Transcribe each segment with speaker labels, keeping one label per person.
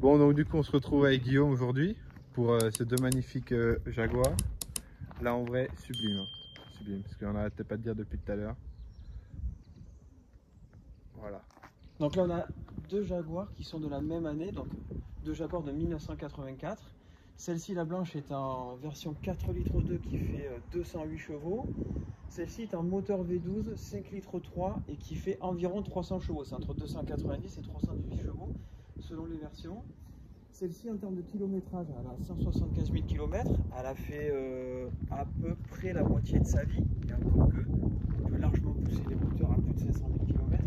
Speaker 1: Bon, donc du coup, on se retrouve avec Guillaume aujourd'hui pour ces deux magnifiques Jaguars. Là, en vrai, sublime. Hein. Sublime, parce qu'on n'arrêtait pas de dire depuis tout à l'heure. Voilà.
Speaker 2: Donc là, on a deux Jaguars qui sont de la même année, donc deux Jaguars de 1984. Celle-ci, la blanche, est en version 4 litres 2 qui fait 208 chevaux. Celle-ci est en moteur V12 5 litres 3 et qui fait environ 300 chevaux. C'est entre 290 et 318 chevaux selon les versions. Celle-ci, en termes de kilométrage, elle a 175 000 km. Elle a fait à peu près la moitié de sa vie. Et encore que, on peut largement pousser les moteurs à plus de 500 000 km.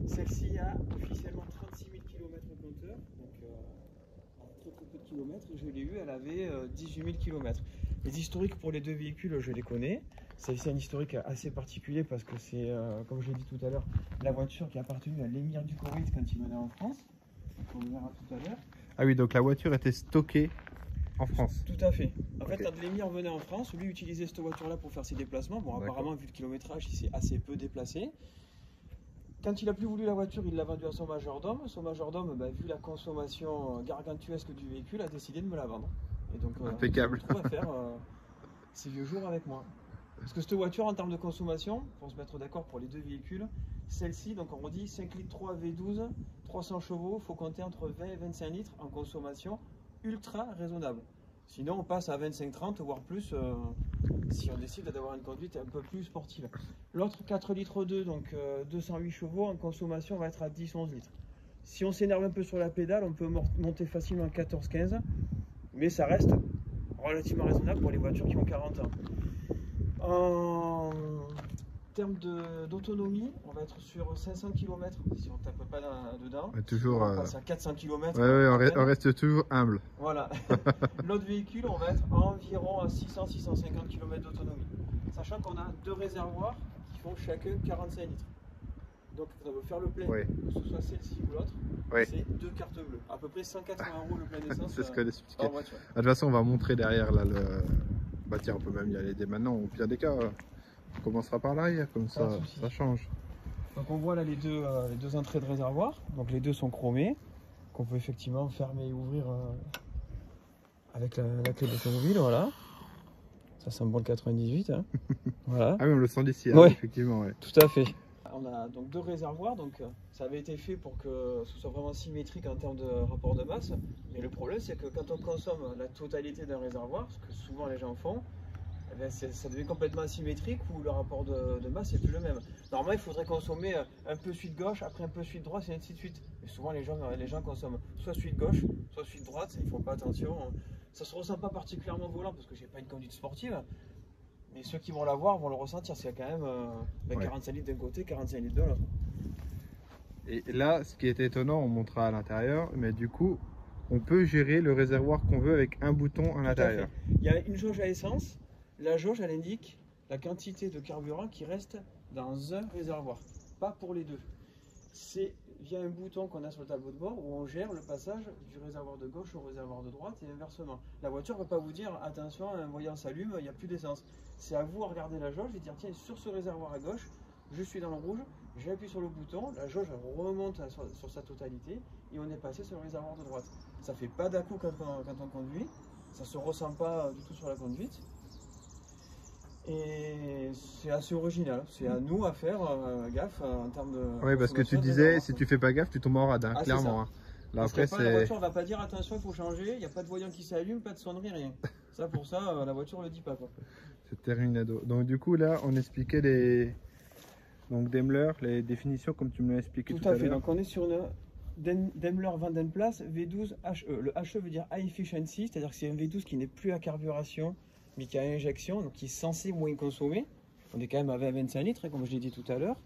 Speaker 2: Celle-ci a officiellement 36 000 km au compteur. Donc, très peu de kilomètres. Et je l'ai eu, elle avait 18 000 km. Les historiques pour les deux véhicules, je les connais. Celle-ci a un historique assez particulier parce que c'est, comme je l'ai dit tout à l'heure, la voiture qui a appartenu à l'émir du Koweït quand il venait en France. On le verra tout à l'heure.
Speaker 1: Ah oui, donc la voiture était stockée en France.
Speaker 2: Tout à fait. En fait, quand l'émir venait en France, lui utilisait cette voiture-là pour faire ses déplacements. Bon, apparemment, vu le kilométrage, il s'est assez peu déplacé. Quand il a plus voulu la voiture, il l'a vendue à son majordome. Son majordome, vu la consommation gargantuesque du véhicule, a décidé de me la vendre. Et donc,
Speaker 1: impeccable.
Speaker 2: je me retrouve à faire ces vieux jours avec moi. Parce que cette voiture, en termes de consommation, pour se mettre d'accord pour les deux véhicules, celle-ci, donc on dit 5 litres 3 V12, 300 chevaux, il faut compter entre 20 et 25 litres en consommation ultra raisonnable. Sinon, on passe à 25-30, voire plus, si on décide d'avoir une conduite un peu plus sportive. L'autre 4 litres 2, donc 208 chevaux, en consommation, va être à 10-11 litres. Si on s'énerve un peu sur la pédale, on peut monter facilement à 14-15, mais ça reste relativement raisonnable pour les voitures qui ont 40 ans. En termes d'autonomie, on va être sur 500 km si on ne tape pas dedans.
Speaker 1: Toujours,
Speaker 2: on passe à 400 km.
Speaker 1: Ouais, on reste toujours humble.
Speaker 2: Voilà. L'autre véhicule, on va être environ à 600-650 km d'autonomie. Sachant qu'on a deux réservoirs qui font chacun 45 litres. Donc, ça veut faire le plein, que ce soit celle-ci ou l'autre, c'est deux cartes bleues. À peu près 180 € le plein d'essence.
Speaker 1: C'est ce qu'on expliquait.
Speaker 2: Par voiture.
Speaker 1: De toute façon, on va montrer derrière là le. Bah tiens, on peut même y aller dès maintenant. Au pire des cas, on commencera par l'arrière, comme ça change.
Speaker 2: Donc on voit là les deux entrées de réservoir. Donc les deux sont chromés, qu'on peut effectivement fermer et ouvrir avec la clé d'automobile, voilà. Ça sent bon le 98, hein. Voilà.
Speaker 1: Ah oui, on le sent d'ici,
Speaker 2: ouais,
Speaker 1: effectivement. Ouais.
Speaker 2: Tout à fait. On a donc deux réservoirs, donc ça avait été fait pour que ce soit vraiment symétrique en termes de rapport de masse. Mais le problème, c'est que quand on consomme la totalité d'un réservoir, ce que souvent les gens font, eh bien, ça devient complètement asymétrique où le rapport de masse n'est plus le même. Normalement, il faudrait consommer un peu suite gauche, après un peu suite droite, et ainsi de suite. Mais souvent, les gens consomment soit suite gauche, soit suite droite, ils ne font pas attention. Ça ne se ressent pas particulièrement au volant parce que je n'ai pas une conduite sportive. Mais ceux qui vont l'avoir vont le ressentir, c'est quand même 45 litres d'un côté, 45 litres de l'autre.
Speaker 1: Et là, ce qui est étonnant, on montrera à l'intérieur, mais du coup, on peut gérer le réservoir qu'on veut avec un bouton à l'intérieur.
Speaker 2: Il y a une jauge à essence. La jauge, elle indique la quantité de carburant qui reste dans un réservoir, pas pour les deux. C'est via un bouton qu'on a sur le tableau de bord où on gère le passage du réservoir de gauche au réservoir de droite et inversement. La voiture ne va pas vous dire attention, un voyant s'allume, il n'y a plus d'essence. C'est à vous de regarder la jauge et dire tiens, sur ce réservoir à gauche, je suis dans le rouge, j'appuie sur le bouton, la jauge remonte sur sa totalité et on est passé sur le réservoir de droite. Ça ne fait pas d'à-coup quand on conduit, ça ne se ressent pas du tout sur la conduite. Et c'est assez original, c'est à nous à faire gaffe en termes de.
Speaker 1: Oui, parce que tu disais, si tu fais pas gaffe, tu tombes en rade, hein, clairement. Hein.
Speaker 2: Là, après, la voiture ne va pas dire attention, il faut changer, il n'y a pas de voyant qui s'allume, pas de sonnerie, rien. Ça, pour ça, la voiture ne le dit pas.
Speaker 1: C'est terminado. Donc, du coup, là, on expliquait les. Donc, Daimler, les définitions comme tu me l'as expliqué tout à l'heure.
Speaker 2: Tout à fait, donc on est sur une Daimler Vandenplace V12 HE. Le HE veut dire High Efficiency, c'est-à-dire que c'est un V12 qui n'est plus à carburation, mais qui a injection, donc qui est censé moins consommer. On est quand même à 20-25 litres, comme je l'ai dit tout à l'heure.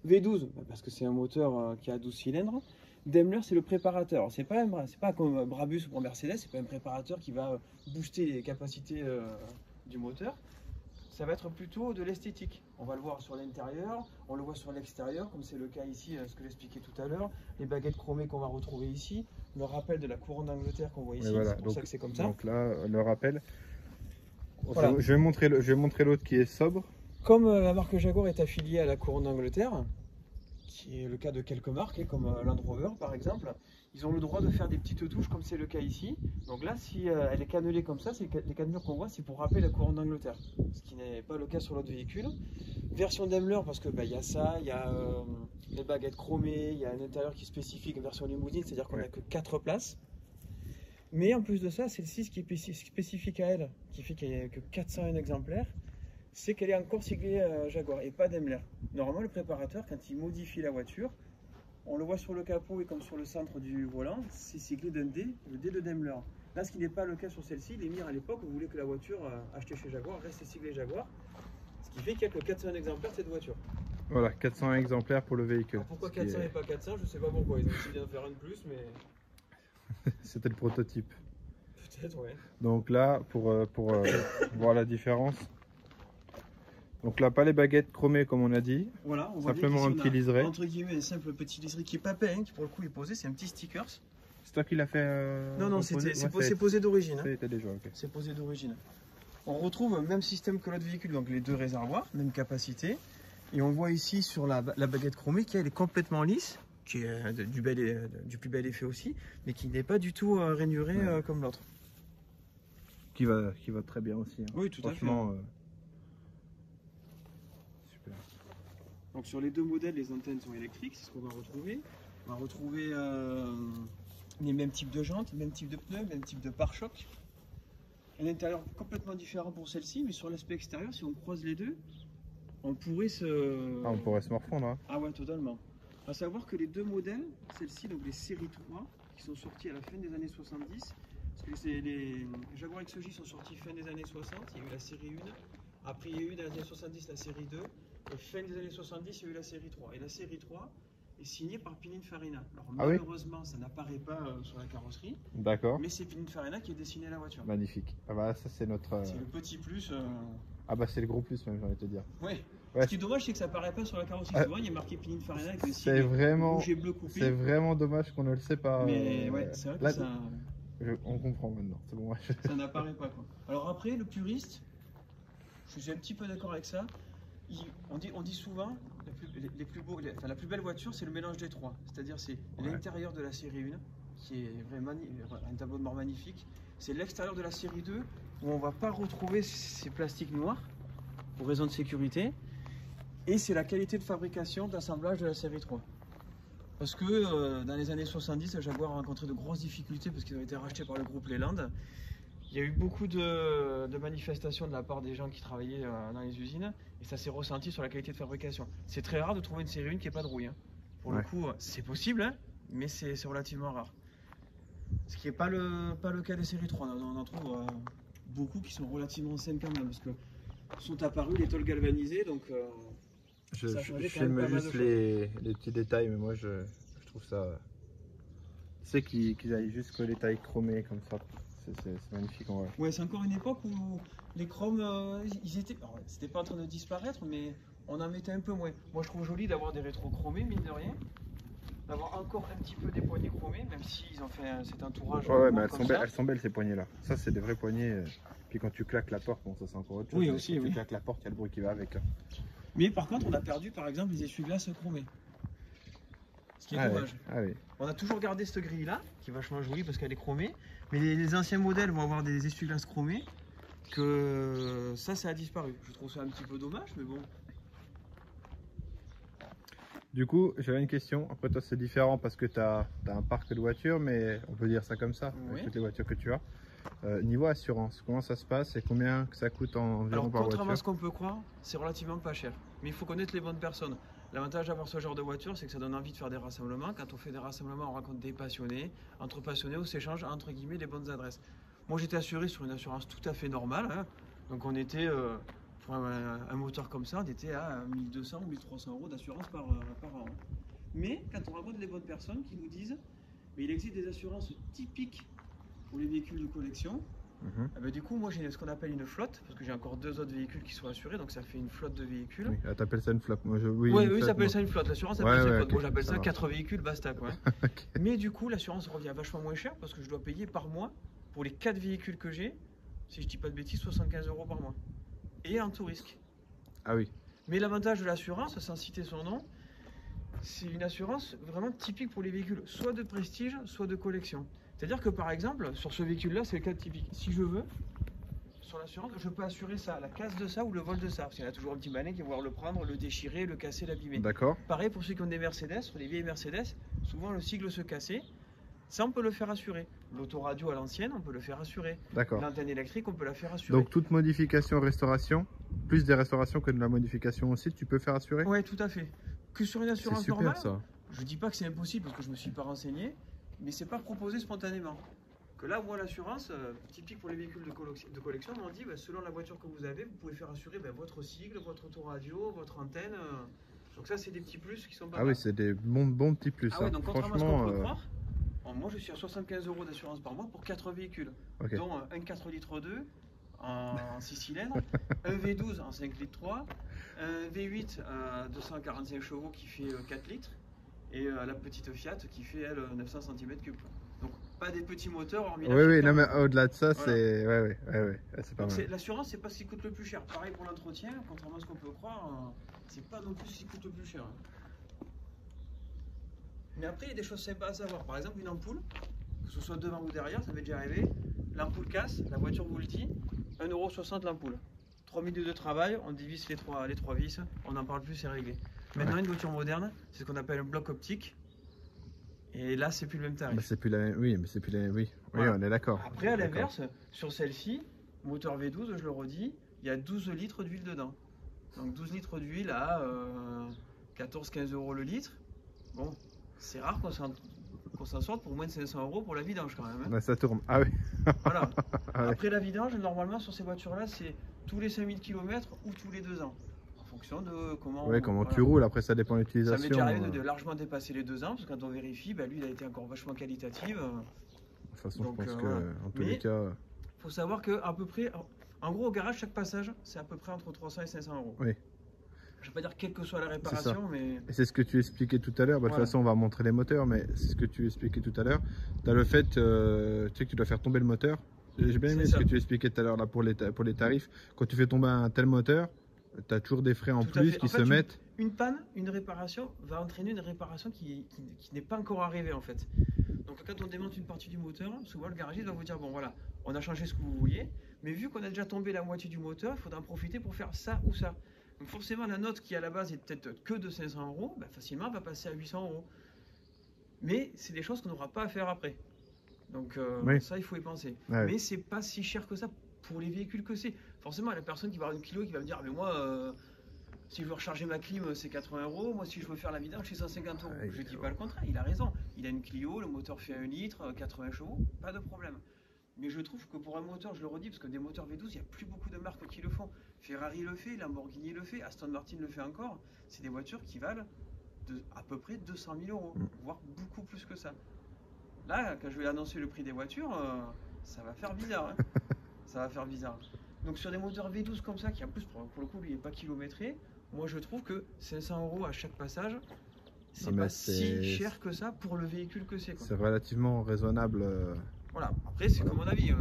Speaker 2: V12, parce que c'est un moteur qui a 12 cylindres. Daimler, c'est le préparateur. C'est pas comme Brabus ou pour Mercedes, c'est pas un préparateur qui va booster les capacités du moteur. Ça va être plutôt de l'esthétique. On va le voir sur l'intérieur, on le voit sur l'extérieur, comme c'est le cas ici, ce que j'expliquais tout à l'heure. Les baguettes chromées qu'on va retrouver ici, le rappel de la couronne d'Angleterre qu'on voit ici, voilà, c'est pour ça que c'est comme ça.
Speaker 1: Donc là, le rappel.
Speaker 2: Voilà.
Speaker 1: Je vais montrer l'autre qui est sobre.
Speaker 2: Comme la marque Jaguar est affiliée à la couronne d'Angleterre, qui est le cas de quelques marques, comme Land Rover par exemple, ils ont le droit de faire des petites touches comme c'est le cas ici. Donc là, si elle est cannelée comme ça, les cannelures qu'on voit, c'est pour rappeler la couronne d'Angleterre, ce qui n'est pas le cas sur l'autre véhicule. Version Daimler, parce que y a ça, il y a les baguettes chromées, il y a un intérieur qui est spécifique, version limousine, c'est-à-dire qu'on n'a que 4 places. Mais en plus de ça, celle-ci, ce qui est spécifique à elle, qui fait qu'il n'y a que 401 exemplaires, c'est qu'elle est encore siglée Jaguar et pas Daimler. Normalement, le préparateur, quand il modifie la voiture, on le voit sur le capot et comme sur le centre du volant, c'est siglé d'un D, le D de Daimler. Là, ce qui n'est pas le cas sur celle-ci, l'émir à l'époque voulait que la voiture achetée chez Jaguar reste siglée Jaguar, ce qui fait qu'il n'y a que 401 exemplaires de cette voiture.
Speaker 1: Voilà, 401 exemplaires pour le véhicule.
Speaker 2: Alors pourquoi 400 et pas 400, je ne sais pas pourquoi, ils ont décidé d'en faire un de plus, mais...
Speaker 1: C'était le prototype.
Speaker 2: Peut-être, ouais.
Speaker 1: Donc là, pour voir la différence. Donc là, pas les baguettes chromées comme on a dit.
Speaker 2: Voilà, on
Speaker 1: simplement un petit liseré.
Speaker 2: Entre guillemets, un simple petit liseré qui est pas peint, qui pour le coup est posé, c'est un petit sticker.
Speaker 1: C'est toi qui l'as fait
Speaker 2: Non, c'est posé d'origine.
Speaker 1: C'était déjà, ok.
Speaker 2: C'est posé d'origine. On retrouve le même système que l'autre véhicule, donc les deux réservoirs, même capacité. Et on voit ici sur la baguette chromée qu'elle est complètement lisse, qui est du plus bel effet aussi, mais qui n'est pas du tout rainurée comme l'autre.
Speaker 1: Qui va très bien aussi. Hein.
Speaker 2: Oui, tout à fait.
Speaker 1: Franchement, super.
Speaker 2: Donc sur les deux modèles, les antennes sont électriques, c'est ce qu'on va retrouver. On va retrouver les mêmes types de jantes, les mêmes types de pneus, les mêmes types de pare-chocs. Un intérieur complètement différent pour celle-ci, mais sur l'aspect extérieur, si on croise les deux, on pourrait se...
Speaker 1: on pourrait se morfondre. Hein.
Speaker 2: Ah ouais, totalement. À savoir que les deux modèles, celle-ci, donc les séries 3, qui sont sortis à la fin des années 70, parce que les Jaguar XJ sont sortis fin des années 60, il y a eu la série 1, après il y a eu dans les années 70 la série 2, et fin des années 70 il y a eu la série 3. Et la série 3 est signée par Pininfarina. Alors malheureusement ça n'apparaît pas sur la carrosserie,
Speaker 1: d'accord,
Speaker 2: mais c'est Pininfarina qui a dessiné la voiture.
Speaker 1: Magnifique. Ah bah ça c'est notre...
Speaker 2: C'est le petit plus...
Speaker 1: Ah bah c'est le gros plus même, j'ai envie de te dire.
Speaker 2: Ouais. Ce qui est dommage, c'est que ça apparaît pas sur la carrosserie. Souvent, il y a marqué Pininfarina avec le sigle rouge et bleu coupé.
Speaker 1: C'est vraiment dommage qu'on ne le sait pas.
Speaker 2: Mais ouais, c'est vrai que ça...
Speaker 1: On comprend maintenant, c'est bon.
Speaker 2: Ça n'apparaît pas, quoi. Alors après, le puriste, je suis un petit peu d'accord avec ça. On dit souvent, la plus belle voiture, c'est le mélange des trois. C'est-à-dire, c'est l'intérieur de la série 1, qui est vraiment un tableau de bord magnifique. C'est l'extérieur de la série 2, où on ne va pas retrouver ces plastiques noirs, pour raison de sécurité. Et c'est la qualité de fabrication, d'assemblage de la série 3. Parce que dans les années 70, Jaguar a rencontré de grosses difficultés parce qu'ils ont été rachetés par le groupe Leyland. Il y a eu beaucoup de manifestations de la part des gens qui travaillaient dans les usines et ça s'est ressenti sur la qualité de fabrication. C'est très rare de trouver une série 1 qui n'est pas de rouille. Hein. Pour le coup, c'est possible, hein, mais c'est relativement rare. Ce qui n'est pas le cas des séries 3. On en trouve beaucoup qui sont relativement saines quand même parce que sont apparus les tôles galvanisées. Donc,
Speaker 1: je filme juste les petits détails, mais moi je trouve ça... Tu sais qu'ils aillent jusqu'aux détails chromés comme ça, c'est magnifique en vrai.
Speaker 2: Ouais, c'est encore une époque où les chromes, ils étaient... C'était pas en train de disparaître, mais on en mettait un peu moins. Moi je trouve joli d'avoir des rétros chromés, mine de rien. D'avoir encore un petit peu des poignées chromées, même s'ils ont fait cet entourage.
Speaker 1: Ouais, mais elles sont belles ces poignées là. Ça c'est des vraies poignées. Puis quand tu claques la porte, bon ça c'est encore autre chose.
Speaker 2: Oui, aussi,
Speaker 1: quand tu claques la porte, il y a le bruit qui va avec. Là.
Speaker 2: Mais par contre, on a perdu par exemple les essuie-glaces chromés. Ce qui est dommage.
Speaker 1: Ouais.
Speaker 2: On a toujours gardé cette grille là, qui est vachement jolie parce qu'elle est chromée. Mais les anciens modèles vont avoir des essuie-glaces chromés. Que ça a disparu. Je trouve ça un petit peu dommage, mais bon.
Speaker 1: Du coup, j'avais une question. Après, toi, c'est différent parce que tu as un parc de voitures, mais on peut dire ça comme ça, avec toutes les voitures que tu as. Niveau assurance, comment ça se passe et combien ça coûte environ par voiture?
Speaker 2: Contrairement à ce qu'on peut croire, c'est relativement pas cher. Mais il faut connaître les bonnes personnes. L'avantage d'avoir ce genre de voiture, c'est que ça donne envie de faire des rassemblements. Quand on fait des rassemblements, on rencontre des passionnés. Entre passionnés, on s'échange entre guillemets les bonnes adresses. Moi, j'étais assuré sur une assurance tout à fait normale. Hein. Donc, on était, pour un moteur comme ça, on était à 1200 ou 1300 euros d'assurance par an. Mais quand on rencontre les bonnes personnes qui nous disent, mais il existe des assurances typiques pour les véhicules de collection. Du coup, moi j'ai ce qu'on appelle une flotte, parce que j'ai encore 2 autres véhicules qui sont assurés, donc ça fait une flotte de véhicules.
Speaker 1: Oui, t'appelles ça une flotte? Moi,
Speaker 2: oui, ils appellent ça une flotte. L'assurance appelle ça une flotte. Moi j'appelle ça 4 véhicules, basta quoi. Okay. Mais du coup, l'assurance revient vachement moins cher parce que je dois payer par mois pour les 4 véhicules que j'ai, si je dis pas de bêtises, 75 euros par mois. Et en tout risque.
Speaker 1: Ah oui.
Speaker 2: Mais l'avantage de l'assurance, sans citer son nom, c'est une assurance vraiment typique pour les véhicules, soit de prestige, soit de collection. C'est-à-dire que par exemple, sur ce véhicule-là, c'est le cas typique. Si je veux, sur l'assurance, je peux assurer ça, la casse de ça ou le vol de ça. Parce qu'il y en a toujours un petit malin qui va vouloir le prendre, le déchirer, le casser, l'abîmer.
Speaker 1: D'accord.
Speaker 2: Pareil pour ceux qui ont des Mercedes, sur les vieilles Mercedes, souvent le sigle se cassait. Ça, on peut le faire assurer. L'autoradio à l'ancienne, on peut le faire assurer.
Speaker 1: D'accord.
Speaker 2: L'antenne électrique, on peut la faire assurer.
Speaker 1: Donc toute modification, restauration, plus des restaurations que de la modification aussi, tu peux faire assurer?
Speaker 2: Oui, tout à fait. Que sur une
Speaker 1: C'est
Speaker 2: assurance
Speaker 1: super
Speaker 2: normale,
Speaker 1: ça.
Speaker 2: je dis pas que c'est impossible parce que je me suis pas renseigné, mais c'est pas proposé spontanément. Que là, moi, l'assurance, typique pour les véhicules de collection, on dit, selon la voiture que vous avez, vous pouvez faire assurer votre sigle, votre autoradio, votre antenne. Donc ça, c'est des petits plus qui sont pas mal.
Speaker 1: Ah oui, c'est des bons petits plus.
Speaker 2: Ah ouais,
Speaker 1: hein.
Speaker 2: donc contrairement à ce qu'on
Speaker 1: Franchement,
Speaker 2: peut croire, moi, je suis à 75 € d'assurance par mois pour 4 véhicules,
Speaker 1: ok.
Speaker 2: dont un 4 litres 2 en 6 cylindres, un V12 en 5 litres 3, un V8 à 245 chevaux qui fait 4 litres, et la petite Fiat qui fait, elle, 900 cm3. Donc, pas des petits moteurs, hormis la
Speaker 1: Oui,
Speaker 2: Fiat,
Speaker 1: non, mais au-delà de ça,
Speaker 2: voilà.
Speaker 1: c'est ouais, c'est pas mal.
Speaker 2: L'assurance, c'est pas ce qui coûte le plus cher. Pareil pour l'entretien, contrairement à ce qu'on peut croire, c'est pas non plus ce qui coûte le plus cher. Mais après, il y a des choses sympas à savoir. Par exemple, une ampoule, que ce soit devant ou derrière, ça m'est déjà arrivé. L'ampoule casse, la voiture vous le dit, 1,60 € l'ampoule. 3 minutes de travail, on divise les trois vis, on n'en parle plus, c'est réglé. Maintenant, une voiture moderne, c'est ce qu'on appelle un bloc optique. Et là, c'est plus le même tarif.
Speaker 1: Bah, c'est plus la même, oui, mais c'est plus la même, oui.
Speaker 2: Voilà.
Speaker 1: Oui, on est d'accord.
Speaker 2: Après, à l'inverse, sur celle-ci, moteur V12, je le redis, il y a 12 litres d'huile dedans. Donc 12 litres d'huile à 14-15 € le litre. Bon, c'est rare qu'on s'en sorte pour moins de 500 € pour la vidange quand même. Hein.
Speaker 1: Bah, ça tourne. Ah oui.
Speaker 2: Voilà.
Speaker 1: Ah ouais.
Speaker 2: Après la vidange, normalement sur ces voitures-là, c'est tous les 5000 km ou tous les 2 ans. En fonction de comment,
Speaker 1: Ouais, comment
Speaker 2: voilà.
Speaker 1: tu roules, après ça dépend de
Speaker 2: Ça
Speaker 1: l'utilisation.
Speaker 2: m'est déjà arrivé de largement dépasser les 2 ans, parce que quand on vérifie, lui il a été encore vachement qualitatif.
Speaker 1: De toute façon,
Speaker 2: Donc,
Speaker 1: je pense que,
Speaker 2: voilà.
Speaker 1: en tous les
Speaker 2: Mais
Speaker 1: cas.
Speaker 2: il faut savoir qu'à peu près, en gros au garage, chaque passage, c'est à peu près entre 300 et 500 €.
Speaker 1: Oui.
Speaker 2: Je ne vais pas dire quelle que soit la réparation, mais...
Speaker 1: Et c'est ce que tu expliquais tout à l'heure. Bah, de toute
Speaker 2: Voilà.
Speaker 1: façon, on va montrer les moteurs, mais c'est ce que tu expliquais tout à l'heure. Tu as le fait, tu sais que tu dois faire tomber le moteur. J'ai bien aimé
Speaker 2: C'est
Speaker 1: ce
Speaker 2: ça.
Speaker 1: que tu expliquais tout à l'heure là, pour les tarifs. Quand tu fais tomber un tel moteur, tu as toujours des frais en
Speaker 2: Tout à
Speaker 1: plus
Speaker 2: fait.
Speaker 1: qui
Speaker 2: En fait,
Speaker 1: se mettent.
Speaker 2: Une panne, une réparation va entraîner une réparation qui n'est pas encore arrivée en fait. Donc quand on démonte une partie du moteur, souvent le garagiste va vous dire bon voilà, on a changé ce que vous vouliez, mais vu qu'on a déjà tombé la moitié du moteur, il faudra en profiter pour faire ça ou ça. Donc forcément la note qui à la base est peut-être que de 500 €, facilement va passer à 800 €. Mais c'est des choses qu'on n'aura pas à faire après. Donc
Speaker 1: Oui.
Speaker 2: ça il faut y penser.
Speaker 1: Ouais.
Speaker 2: Mais c'est pas si cher que ça pour les véhicules que c'est. Forcément la personne qui va avoir une Clio qui va me dire mais moi si je veux recharger ma clim c'est 80 €, moi si je veux faire la vidange c'est 150 €.
Speaker 1: Ouais,
Speaker 2: Je dis pas le contraire, il a raison. Il a une Clio, le moteur fait 1 litre, 80 chevaux, pas de problème. Mais je trouve que pour un moteur, je le redis, parce que des moteurs V12, il n'y a plus beaucoup de marques qui le font. Ferrari le fait, Lamborghini le fait, Aston Martin le fait encore. C'est des voitures qui valent à peu près 200 000 €, voire beaucoup plus que ça. Là, quand je vais annoncer le prix des voitures, ça va faire bizarre. Hein. Ça va faire bizarre. Donc sur des moteurs V12 comme ça, qui en plus pour le coup lui n'est pas kilométré, moi je trouve que 500 € à chaque passage, c'est pas si cher que ça pour le véhicule que c'est.
Speaker 1: C'est relativement raisonnable.
Speaker 2: Voilà, après c'est comme mon avis,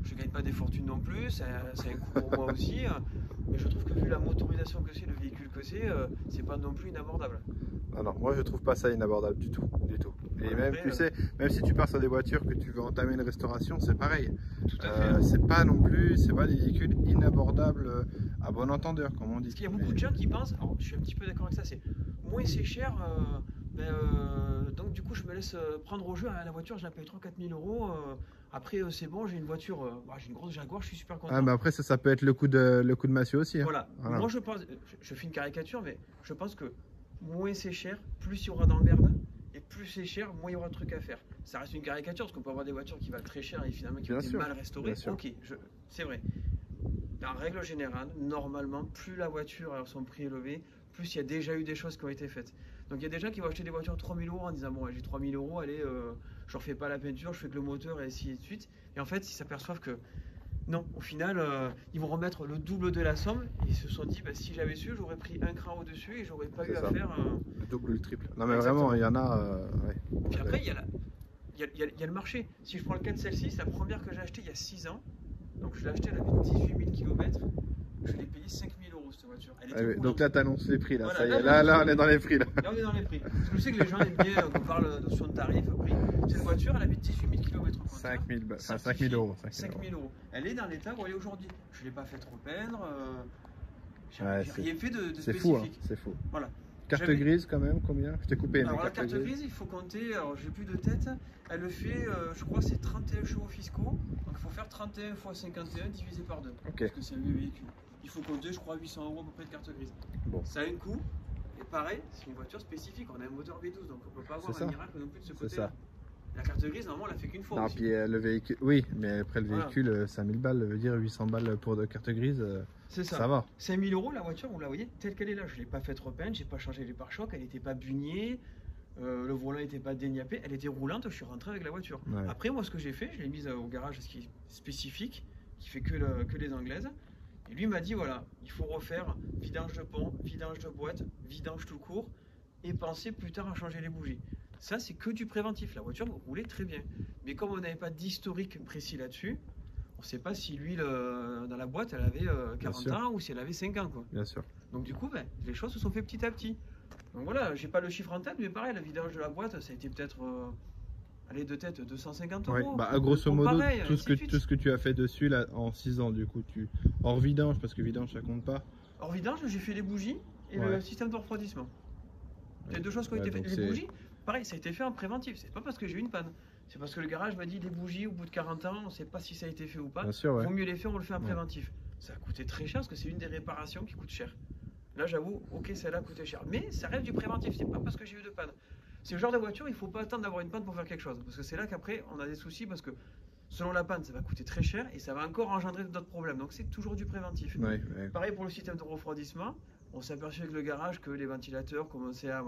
Speaker 2: je gagne pas des fortunes non plus, c'est un coût pour moi aussi, mais je trouve que vu la motorisation que c'est, le véhicule que c'est pas non plus inabordable.
Speaker 1: Non, moi je trouve pas ça inabordable du tout, du tout. Et
Speaker 2: Ouais,
Speaker 1: même,
Speaker 2: après,
Speaker 1: tu sais, même si tu pars sur des voitures que tu veux entamer une restauration, c'est pareil.
Speaker 2: Tout à fait.
Speaker 1: C'est pas non plus, c'est pas des véhicules inabordables à bon entendeur, comme on dit.
Speaker 2: Parce qu'il y a beaucoup de gens qui pensent, alors je suis un petit peu d'accord avec ça, c'est moins c'est cher, donc du coup je me laisse prendre au jeu, la voiture je la paye 3-4 000 €, après c'est bon, j'ai une voiture, j'ai une grosse Jaguar, je suis super content.
Speaker 1: Ah, mais après ça peut être le coup de massue aussi. Hein.
Speaker 2: Voilà. Moi je pense, je fais une caricature, mais je pense que moins c'est cher, plus il y aura d'emmerde, et plus c'est cher, moins il y aura de trucs à faire. Ça reste une caricature, parce qu'on peut avoir des voitures qui valent très cher et finalement qui ont été mal restaurées. Ok, c'est vrai. En règle générale, normalement, plus la voiture a son prix élevé, plus il y a déjà eu des choses qui ont été faites. Donc il y a des gens qui vont acheter des voitures 3 000 € en disant bon j'ai 3 000 €, allez, je refais pas la peinture, je fais que le moteur et ainsi de suite. Et en fait, ils s'aperçoivent que non, au final, ils vont remettre le double de la somme. Et ils se sont dit si j'avais su, j'aurais pris un cran au-dessus et j'aurais pas eu à faire
Speaker 1: le double ou le triple. Non mais
Speaker 2: exactement.
Speaker 1: vraiment, il y en a. Ouais.
Speaker 2: Puis après, il y a le marché. Si je prends le cas de celle-ci, c'est la première que j'ai achetée il y a 6 ans. Donc je l'ai achetée, elle avait 18 000 km. je l'ai payé 5 000 € cette voiture. Elle était
Speaker 1: Ah oui, donc là, tu annonces les prix. Là,
Speaker 2: voilà,
Speaker 1: ça y est. Là, on est dans les prix. Là,
Speaker 2: là on est dans les prix. Parce que je sais que les gens aiment bien qu'on parle de notion de tarif, prix. Cette voiture, elle avait 18 000 km.
Speaker 1: 5 000 €. 5 000 €.
Speaker 2: 5 000 €. Elle est dans l'état où elle est aujourd'hui. Je ne l'ai pas fait trop peindre. J'ai
Speaker 1: Ouais,
Speaker 2: rien fait de
Speaker 1: c'est
Speaker 2: spécifique.
Speaker 1: fou, hein, c'est fou.
Speaker 2: Voilà.
Speaker 1: Carte grise quand même, combien? Je t'ai coupé.
Speaker 2: Alors la carte grise, il faut compter, alors j'ai plus de tête, elle le fait, je crois c'est 31 chevaux fiscaux, donc il faut faire 31 x 51 divisé par 2,
Speaker 1: Okay.
Speaker 2: parce que c'est un vieux véhicule. Il faut compter, je crois, 800 € à peu près de carte grise.
Speaker 1: Bon.
Speaker 2: Ça a un coût, et pareil, c'est une voiture spécifique, on a un moteur V12, donc on ne peut pas avoir un miracle non plus de ce côté.
Speaker 1: C'est ça.
Speaker 2: La carte grise, normalement, on l'a fait qu'une fois.
Speaker 1: Non,
Speaker 2: aussi.
Speaker 1: puis le véhicule, oui, mais après le véhicule, 5000 balles, ça veut dire 800 balles pour de carte grise, ça va.
Speaker 2: 5 000 € la voiture, vous la voyez telle qu'elle est là. Je ne l'ai pas faite repeindre, j'ai pas changé les pare-chocs, elle n'était pas bugnée, le volant n'était pas déniapé, elle était roulante, je suis rentré avec la voiture.
Speaker 1: Ouais.
Speaker 2: Après, moi, ce que j'ai fait, je l'ai mise au garage, ce qui est spécifique, qui fait que les anglaises. Et lui m'a dit voilà, il faut refaire vidange de pont, vidange de boîte, vidange tout court, et penser plus tard à changer les bougies. Ça, c'est que du préventif. La voiture roulait très bien. Mais comme on n'avait pas d'historique précis là-dessus, on ne sait pas si l'huile dans la boîte, elle avait 40 ans ou si elle avait 5 ans. Quoi.
Speaker 1: Bien sûr.
Speaker 2: Donc du coup, les choses se sont fait petit à petit. Donc voilà, j'ai pas le chiffre en tête, mais pareil, la vidange de la boîte, ça a été peut-être, allez, de tête, 250 €.
Speaker 1: Ouais, bah, grosso modo,
Speaker 2: pareil,
Speaker 1: tout ce que tu as fait dessus là, en 6 ans, du coup, hors vidange, parce que vidange, ça compte pas.
Speaker 2: Hors vidange, j'ai fait les bougies et le système de refroidissement. Il y a deux choses qui ont été faites. Les bougies, pareil, ça a été fait en préventif. C'est pas parce que j'ai eu une panne. C'est parce que le garage m'a dit les bougies, au bout de 40 ans, on ne sait pas si ça a été fait ou pas.
Speaker 1: Bien sûr, ouais.
Speaker 2: Vaut mieux les faire, on le fait en préventif. Ça a coûté très cher parce que c'est une des réparations qui coûte cher. Là, j'avoue, ok, celle-là a coûté cher. Mais ça reste du préventif, c'est pas parce que j'ai eu de panne. C'est le genre de voiture, il ne faut pas attendre d'avoir une panne pour faire quelque chose. Parce que c'est là qu'après, on a des soucis parce que selon la panne, ça va coûter très cher et ça va encore engendrer d'autres problèmes. Donc c'est toujours du préventif.
Speaker 1: Ouais.
Speaker 2: Pareil pour le système de refroidissement. On s'est aperçu avec le garage que les ventilateurs commençaient à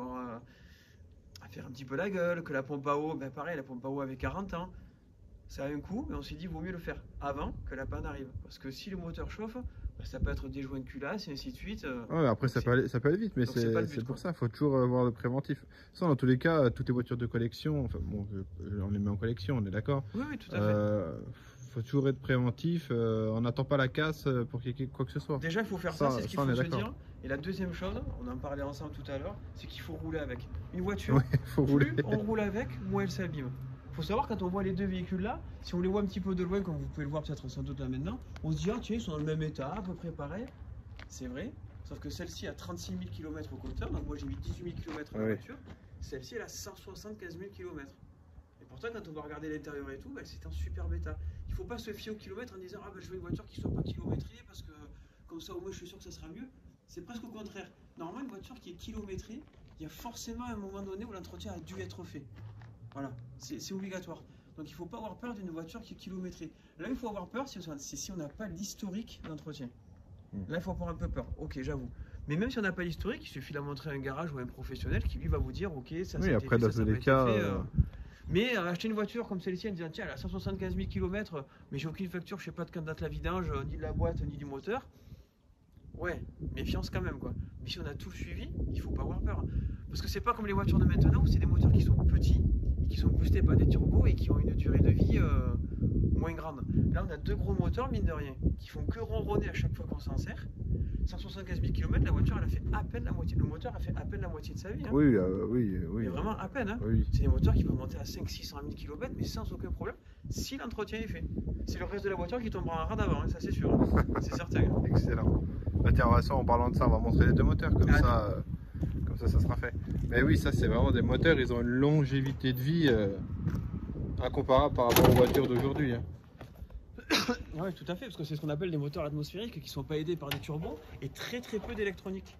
Speaker 2: faire un petit peu la gueule, que la pompe à eau, pareil, la pompe à eau avait 40 ans. Ça a un coût, mais on s'est dit vaut mieux le faire avant que la panne arrive. Parce que si le moteur chauffe, ça peut être des joints de culasse et ainsi de suite.
Speaker 1: Ouais, après ça peut aller vite, mais c'est pour ça, il faut toujours avoir le préventif. Ça, dans tous les cas, toutes les voitures de collection, enfin bon, on les met en collection, on est d'accord.
Speaker 2: Oui, tout à fait.
Speaker 1: Faut toujours être préventif, on n'attend pas la casse pour qu'il y ait quoi que ce soit.
Speaker 2: Déjà, il faut faire ça, c'est ce qu'il faut se dire. Et la deuxième chose, on en parlait ensemble tout à l'heure, c'est qu'il faut rouler avec. Une voiture, plus on roule avec, moins elle s'abîme. Il faut savoir, quand on voit les deux véhicules là, si on les voit un petit peu de loin, comme vous pouvez le voir peut-être sans doute là maintenant, on se dit, ah tiens, ils sont dans le même état, à peu près pareil. C'est vrai, sauf que celle-ci a 36 000 km au compteur, donc moi j'ai mis 18 000 km à la voiture. Celle-ci, elle a 175 000 km. Et pourtant, quand on va regarder l'intérieur et tout, c'est un super bêta. Il ne faut pas se fier au kilomètre en disant, ah je veux une voiture qui ne soit pas kilométrée, parce que comme ça au moins je suis sûr que ça sera mieux. C'est presque au contraire. Normalement, une voiture qui est kilométrée, il y a forcément un moment donné où l'entretien a dû être fait. Voilà, c'est obligatoire. Donc il ne faut pas avoir peur d'une voiture qui est kilométrée. Là, il faut avoir peur si on n'a pas l'historique d'entretien. Là, il faut avoir un peu peur. Ok, j'avoue. Mais même si on n'a pas l'historique, il suffit de la montrer à un garage ou à un professionnel qui lui va vous dire, ok, ça
Speaker 1: oui, après, dans tous les cas.
Speaker 2: Mais acheter une voiture comme celle-ci en disant, tiens, elle a 175 000 km, mais j'ai aucune facture, je ne sais pas de quand date la vidange, ni de la boîte, ni du moteur. Ouais, méfiance quand même, quoi. Mais si on a tout suivi, il ne faut pas avoir peur. Parce que c'est pas comme les voitures de maintenant où c'est des moteurs qui sont petits, et qui sont boostés par des turbos et qui ont une durée de vie moins grande. Là, on a deux gros moteurs, mine de rien, qui font que ronronner à chaque fois qu'on s'en sert. 175 000 km, la voiture, elle a fait à peine la moitié. Le moteur a fait à peine la moitié de sa vie. Hein.
Speaker 1: Oui.
Speaker 2: Mais vraiment à peine. Hein.
Speaker 1: Oui.
Speaker 2: C'est des moteurs qui vont monter à 500-600 000 km, mais sans aucun problème, si l'entretien est fait. C'est le reste de la voiture qui tombera en rade avant, hein, ça c'est sûr. C'est certain.
Speaker 1: Excellent. Bah tiens, en parlant de ça, on va montrer les deux moteurs, comme ça, ça sera fait. Mais oui, ça c'est vraiment des moteurs, ils ont une longévité de vie incomparable par rapport aux voitures d'aujourd'hui. Hein.
Speaker 2: Oui, tout à fait, parce que c'est ce qu'on appelle des moteurs atmosphériques qui ne sont pas aidés par des turbos et très peu d'électronique.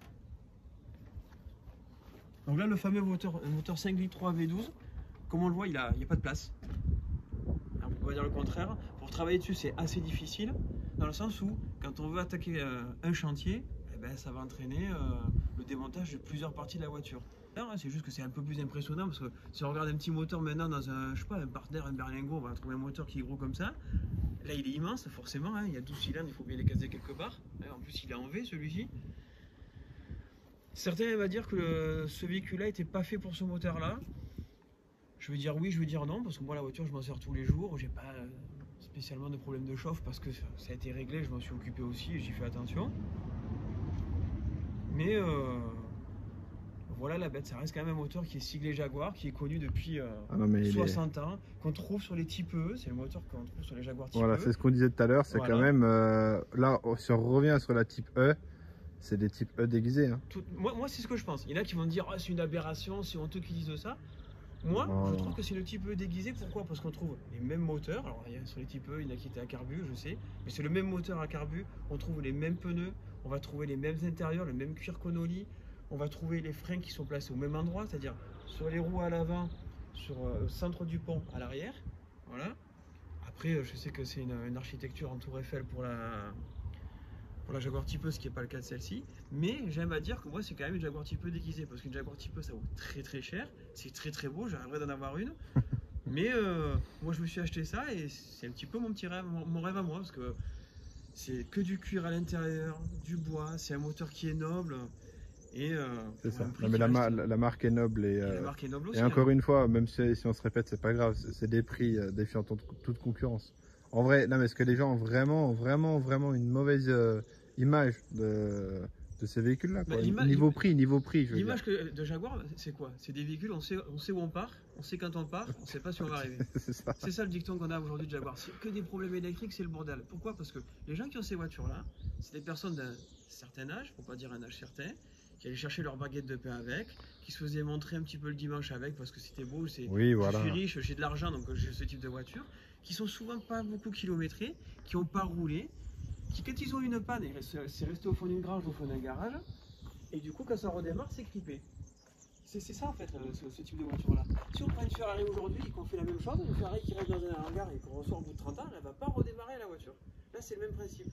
Speaker 2: Donc là, le fameux moteur 5 litres 3 V12, comme on le voit, il n'y a pas de place. Alors, on peut pas dire le contraire. Pour travailler dessus, c'est assez difficile, dans le sens où, quand on veut attaquer un chantier, ça va entraîner le démontage de plusieurs parties de la voiture. C'est juste que c'est un peu plus impressionnant parce que si on regarde un petit moteur maintenant dans un partenaire, un berlingot, on va trouver un moteur qui est gros comme ça. Là, il est immense, forcément. Hein, il y a 12 cylindres, il faut bien les caser quelque part. En plus, il est en V, celui-ci. Certains vont dire que ce véhicule-là n'était pas fait pour ce moteur-là. Je vais dire oui, je vais dire non, parce que moi, la voiture, je m'en sers tous les jours. J'ai pas spécialement de problème de chauffe parce que ça a été réglé, je m'en suis occupé aussi et j'y fais attention. Mais voilà la bête, ça reste quand même un moteur qui est siglé Jaguar, qui est connu depuis 60 ans, qu'on trouve sur les type E, c'est le moteur qu'on trouve sur les Jaguar type E.
Speaker 1: Voilà, c'est ce qu'on disait tout à l'heure, c'est quand même, là si on revient sur la type E, c'est des types E déguisés. Hein.
Speaker 2: Moi c'est ce que je pense, il y en a qui vont dire oh, c'est une aberration, c'est honteux qu'ils disent ça. Moi, je trouve que c'est le type E déguisé. Pourquoi? Parce qu'on trouve les mêmes moteurs. Alors, sur les type E, il y en a qui étaient à carbu, je sais. Mais c'est le même moteur à carbu. On trouve les mêmes pneus. On va trouver les mêmes intérieurs, le même cuir Connolly. On va trouver les freins qui sont placés au même endroit, c'est-à-dire sur les roues à l'avant, sur le centre du pont à l'arrière. Voilà. Après, je sais que c'est une architecture en tour Eiffel pour la Jaguar type E, ce qui n'est pas le cas de celle-ci. Mais j'aime à dire que moi, c'est quand même une Jaguar type E déguisée. Parce qu'une Jaguar type E, ça vaut très très cher. C'est très très beau, j'arriverai d'en avoir une. Mais moi, je me suis acheté ça et c'est un petit peu mon petit rêve, mon rêve à moi. Parce que c'est que du cuir à l'intérieur, du bois, c'est un moteur qui est noble. Et
Speaker 1: c'est ça. Non, mais la marque est noble.
Speaker 2: La marque est noble aussi.
Speaker 1: Et encore une fois, même si on se répète, c'est pas grave. C'est des prix défiant toute concurrence. En vrai, non, mais est-ce que les gens ont vraiment une mauvaise image de ces véhicules-là? Niveau prix.
Speaker 2: L'image de Jaguar, c'est quoi? C'est des véhicules, on sait où on part, on sait quand on part, on sait pas si on va arriver. C'est ça le dicton qu'on a aujourd'hui de Jaguar. C'est que des problèmes électriques, c'est le bordel. Pourquoi? Parce que les gens qui ont ces voitures-là, c'est des personnes d'un certain âge, pour pas dire un âge certain, qui allaient chercher leur baguette de pain avec, qui se faisaient montrer un petit peu le dimanche avec parce que c'était beau, je suis riche, j'ai de l'argent, donc j'ai ce type de voiture, qui sont souvent pas beaucoup kilométrés, qui n'ont pas roulé, qui quand ils ont une panne, c'est resté au fond d'une grange, au fond d'un garage, et du coup quand ça redémarre, c'est clippé. C'est ça en fait, ce type de voiture-là. Si on prend une Ferrari aujourd'hui et qu'on fait la même chose, une Ferrari qui reste dans un hangar et qu'on ressort au bout de 30 ans, elle ne va pas redémarrer la voiture. Là, c'est le même principe.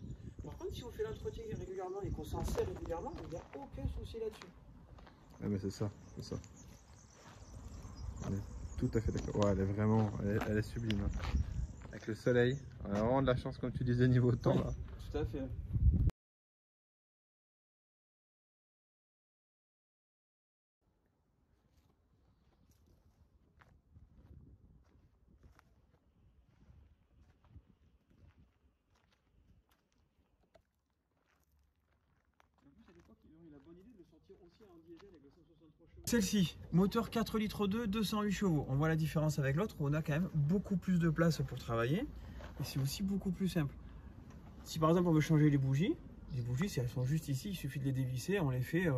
Speaker 2: Par contre, si on fait l'entretien régulièrement et qu'on s'en sert régulièrement, il n'y a aucun souci là-dessus.
Speaker 1: Ah mais c'est ça. On est tout à fait d'accord. Ouais, elle est vraiment, elle est sublime. Hein. Avec le soleil, on a vraiment de la chance comme tu disais niveau temps.
Speaker 2: Ouais,
Speaker 1: là.
Speaker 2: Tout à fait. Celle-ci, moteur 4 litres 2, 208 chevaux. On voit la différence avec l'autre où on a quand même beaucoup plus de place pour travailler. Et c'est aussi beaucoup plus simple. Si par exemple on veut changer les bougies, si elles sont juste ici, il suffit de les dévisser, on les fait,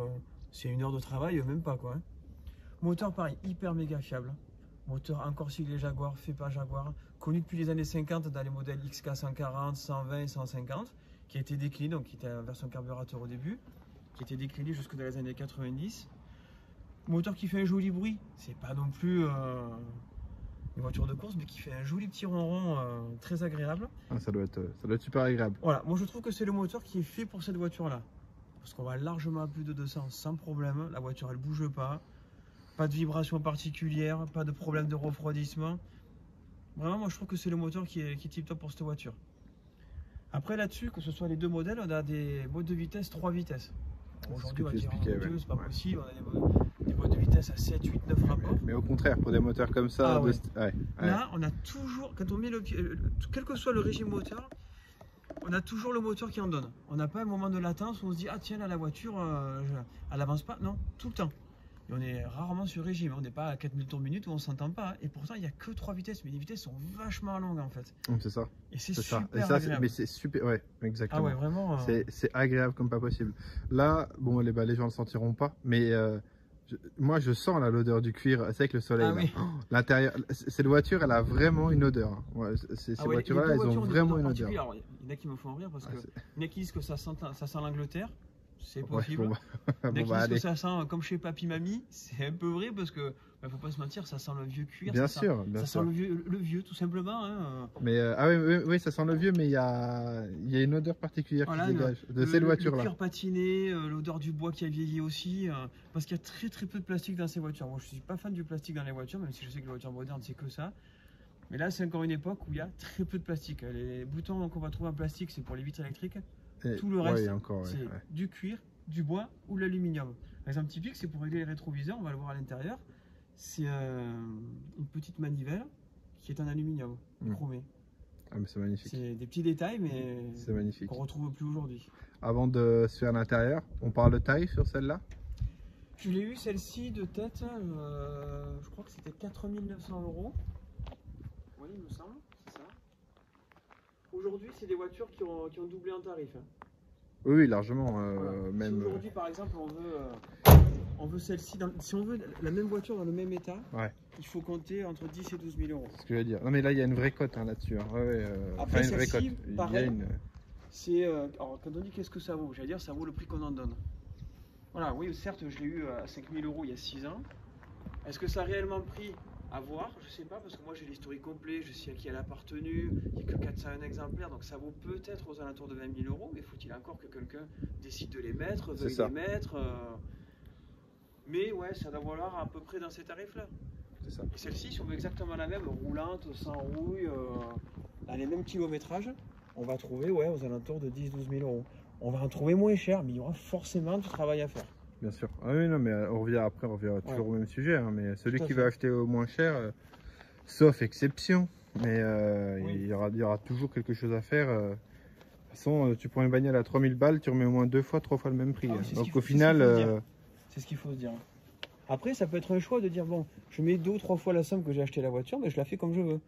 Speaker 2: c'est 1 heure de travail, même pas quoi. Hein. Moteur pareil, hyper méga fiable. Moteur encore siglé Jaguar, fait pas Jaguar, connu depuis les années 50 dans les modèles XK 140, 120 et 150, qui a été décliné, donc qui était en version carburateur au début, qui a été décliné jusque dans les années 90. Moteur qui fait un joli bruit, c'est pas non plus une voiture de course, mais qui fait un joli petit ronron très agréable.
Speaker 1: Ah, ça doit être super agréable.
Speaker 2: Voilà, moi je trouve que c'est le moteur qui est fait pour cette voiture-là. Parce qu'on va largement à plus de 200 sans problème. La voiture elle bouge pas de vibration particulière, pas de problème de refroidissement. Vraiment, moi je trouve que c'est le moteur qui est tip top pour cette voiture. Après là-dessus, que ce soit les deux modèles, on a des modes de vitesse 3 vitesses. Aujourd'hui, on va dire c'est pas possible, on a des modes de vitesse à 7, 8, 9 rapports.
Speaker 1: Mais au contraire, pour des moteurs comme ça,
Speaker 2: là, on a toujours, quand on met quel que soit le régime moteur, on a toujours le moteur qui en donne. On n'a pas un moment de latence où on se dit, ah tiens, là, la voiture, elle avance pas. Non, tout le temps. Et on est rarement sur régime, on n'est pas à 4000 tours minute où on s'entend pas. Et pourtant, il n'y a que 3 vitesses, mais les vitesses sont vachement longues en fait.
Speaker 1: C'est ça.
Speaker 2: Et c'est super agréable.
Speaker 1: Mais c'est super, ouais, exactement.
Speaker 2: Ah ouais, vraiment.
Speaker 1: C'est agréable comme pas possible. Là, bon, les gens ne le sentiront pas, mais moi je sens l'odeur du cuir, c'est avec le soleil.
Speaker 2: Oui.
Speaker 1: L'intérieur, cette voiture, elle a vraiment une odeur. Ouais, ces voitures-là, elles ont vraiment une odeur.
Speaker 2: Alors, il y en a qui me font rire parce que il y en a qui disent que ça sent l'Angleterre. C'est possible.
Speaker 1: Ouais, bon,
Speaker 2: Dès qu'ils disent que ça sent comme chez papy mamie, c'est un peu vrai parce que faut pas se mentir, ça sent le vieux cuir.
Speaker 1: Bien
Speaker 2: ça
Speaker 1: sûr.
Speaker 2: sent le vieux tout simplement. Hein.
Speaker 1: Mais oui, ça sent le vieux, mais il y a une odeur particulière qui dégage de cette voiture-là.
Speaker 2: Le cuir patiné, l'odeur du bois qui a vieilli aussi, parce qu'il y a très peu de plastique dans ces voitures. Moi, je suis pas fan du plastique dans les voitures, même si je sais que les voitures modernes c'est que ça. Mais là, c'est encore une époque où il y a très peu de plastique. Les boutons qu'on va trouver en plastique, c'est pour les vitres électriques. Tout le reste, c'est du cuir, du bois ou l'aluminium. L'exemple typique, c'est pour régler les rétroviseurs, on va le voir à l'intérieur. C'est une petite manivelle qui est en aluminium chromé.
Speaker 1: Ah, mais c'est magnifique.
Speaker 2: C'est des petits détails, mais
Speaker 1: c'est magnifique.
Speaker 2: qu'on retrouve plus aujourd'hui.
Speaker 1: Avant de se faire l'intérieur, on parle de taille sur celle-là?
Speaker 2: Je l'ai eu celle-ci de tête, je crois que c'était 4 900 €. Oui, il me semble, c'est ça. Aujourd'hui, c'est des voitures qui ont doublé en tarif. Hein.
Speaker 1: Oui, largement.
Speaker 2: Voilà.
Speaker 1: Même.
Speaker 2: Si aujourd'hui, par exemple, on veut celle-ci, si on veut la même voiture dans le même état,
Speaker 1: Ouais.
Speaker 2: il faut compter entre 10 et 12 000 €.
Speaker 1: C'est ce que je veux dire. Non, mais là, il y a une vraie cote hein, là-dessus. Hein. Ouais,
Speaker 2: Après,
Speaker 1: une vraie cote.
Speaker 2: celle-ci,
Speaker 1: Il y a
Speaker 2: pareil,
Speaker 1: une...
Speaker 2: alors quand on dit qu'est-ce que ça vaut, j'allais dire ça vaut le prix qu'on en donne. Voilà, oui, certes, je l'ai eu à 5 000 € il y a 6 ans. Est-ce que ça a réellement pris? À voir, je sais pas, parce que moi j'ai l'historique complet, je sais à qui elle a appartenu, il n'y a que 401 exemplaires, donc ça vaut peut-être aux alentours de 20 000 €, mais faut-il encore que quelqu'un décide de les mettre, veuille les mettre Mais ouais, ça doit valoir à peu près dans ces tarifs-là.
Speaker 1: C'est ça.
Speaker 2: Et celle-ci, si on veut exactement la même, roulante, sans rouille, dans les mêmes kilométrages, on va trouver ouais, aux alentours de 10-12 000 €. On va en trouver moins cher, mais il y aura forcément du travail à faire.
Speaker 1: Bien sûr. Ah oui, non, mais on revient toujours au même sujet. Hein, mais celui qui va acheter au moins cher, sauf exception, mais il y aura toujours quelque chose à faire. De toute façon, tu prends une bagnole à 3 000 balles, tu remets au moins 3 fois le même prix.
Speaker 2: Ah oui,
Speaker 1: donc au final...
Speaker 2: C'est ce qu'il faut se dire. Après, ça peut être un choix de dire, bon, je mets 2 ou 3 fois la somme que j'ai acheté la voiture, mais je la fais comme je veux.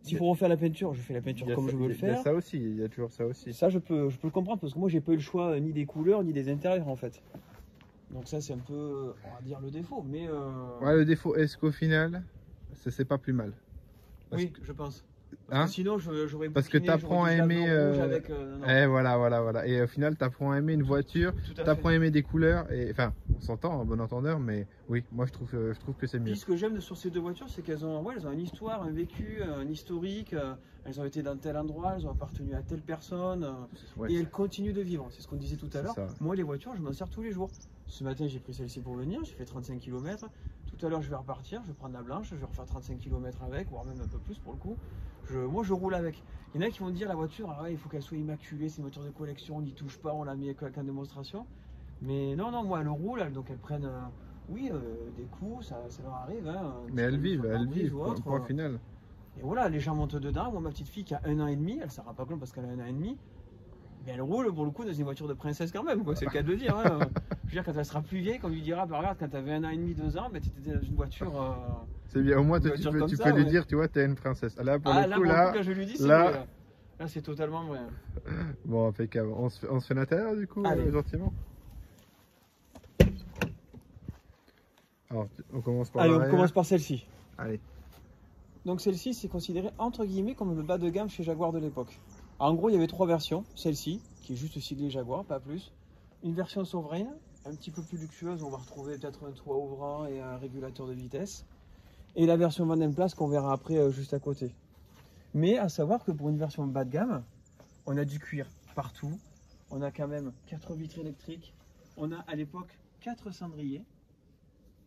Speaker 2: S'il faut refaire la peinture, je fais la peinture comme je veux le faire.
Speaker 1: Il y a ça aussi, il y a toujours ça aussi.
Speaker 2: Ça, je peux le comprendre, parce que moi, j'ai pas eu le choix ni des couleurs, ni des intérieurs, en fait. Donc ça, c'est un peu, on va dire, le défaut. Mais
Speaker 1: ouais, le défaut, est-ce qu'au final, c'est pas plus mal?
Speaker 2: Oui, je pense.
Speaker 1: Hein?
Speaker 2: Sinon, j'aurais
Speaker 1: parce que tu apprends à aimer. Voilà. Et au final, tu apprends à aimer une voiture, tu apprends à aimer des couleurs. Et, enfin, on s'entend en bon entendeur, mais oui, moi je trouve que c'est mieux.
Speaker 2: Puis ce que j'aime sur ces deux voitures, c'est qu'elles ont une histoire, un vécu, un historique. Elles ont été dans tel endroit, elles ont appartenu à telle personne. Et elles continuent de vivre. C'est ce qu'on disait tout à l'heure. Moi, les voitures, je m'en sers tous les jours. Ce matin, j'ai pris celle-ci pour venir, j'ai fait 35 km. Tout à l'heure, je vais repartir, je vais prendre la blanche, je vais refaire 35 km avec, voire même un peu plus pour le coup. Moi, je roule avec. Il y en a qui vont dire la voiture, ah ouais, il faut qu'elle soit immaculée, c'est une voiture de collection, on n'y touche pas, on la met avec en démonstration. Mais non, moi, elle roule, donc elles prennent des coups, ça leur arrive. Hein,
Speaker 1: mais elles vivent, point final.
Speaker 2: Et voilà, les gens montent dedans. Moi, ma petite fille qui a 1 an et demi, elle ne s'en rend pas compte parce qu'elle a 1 an et demi. Mais elle roule pour le coup dans une voiture de princesse quand même, c'est le cas de le dire. Hein. Je veux dire, quand elle sera plus vieille, qu'on lui dira, bah, regarde, quand tu avais 1 an et demi, 2 ans, bah, tu étais dans une voiture.
Speaker 1: C'est bien, au moins tu peux lui dire, tu vois, tu es une princesse. Là, pour le coup,
Speaker 2: quand je lui dis, là, c'est totalement vrai.
Speaker 1: Bon, impeccable. On se fait l'intérieur du coup, gentiment. Alors, on commence par
Speaker 2: on commence par celle-ci.
Speaker 1: Allez.
Speaker 2: Donc celle-ci, c'est considéré entre guillemets comme le bas de gamme chez Jaguar de l'époque. En gros, il y avait 3 versions. Celle-ci, qui est juste siglée Jaguar, pas plus. Une version Sovereign, un petit peu plus luxueuse, on va retrouver peut-être un toit ouvrant et un régulateur de vitesse. Et la version Van den Plas qu'on verra après juste à côté. Mais à savoir que pour une version bas de gamme, on a du cuir partout. On a quand même 4 vitres électriques. On a à l'époque 4 cendriers.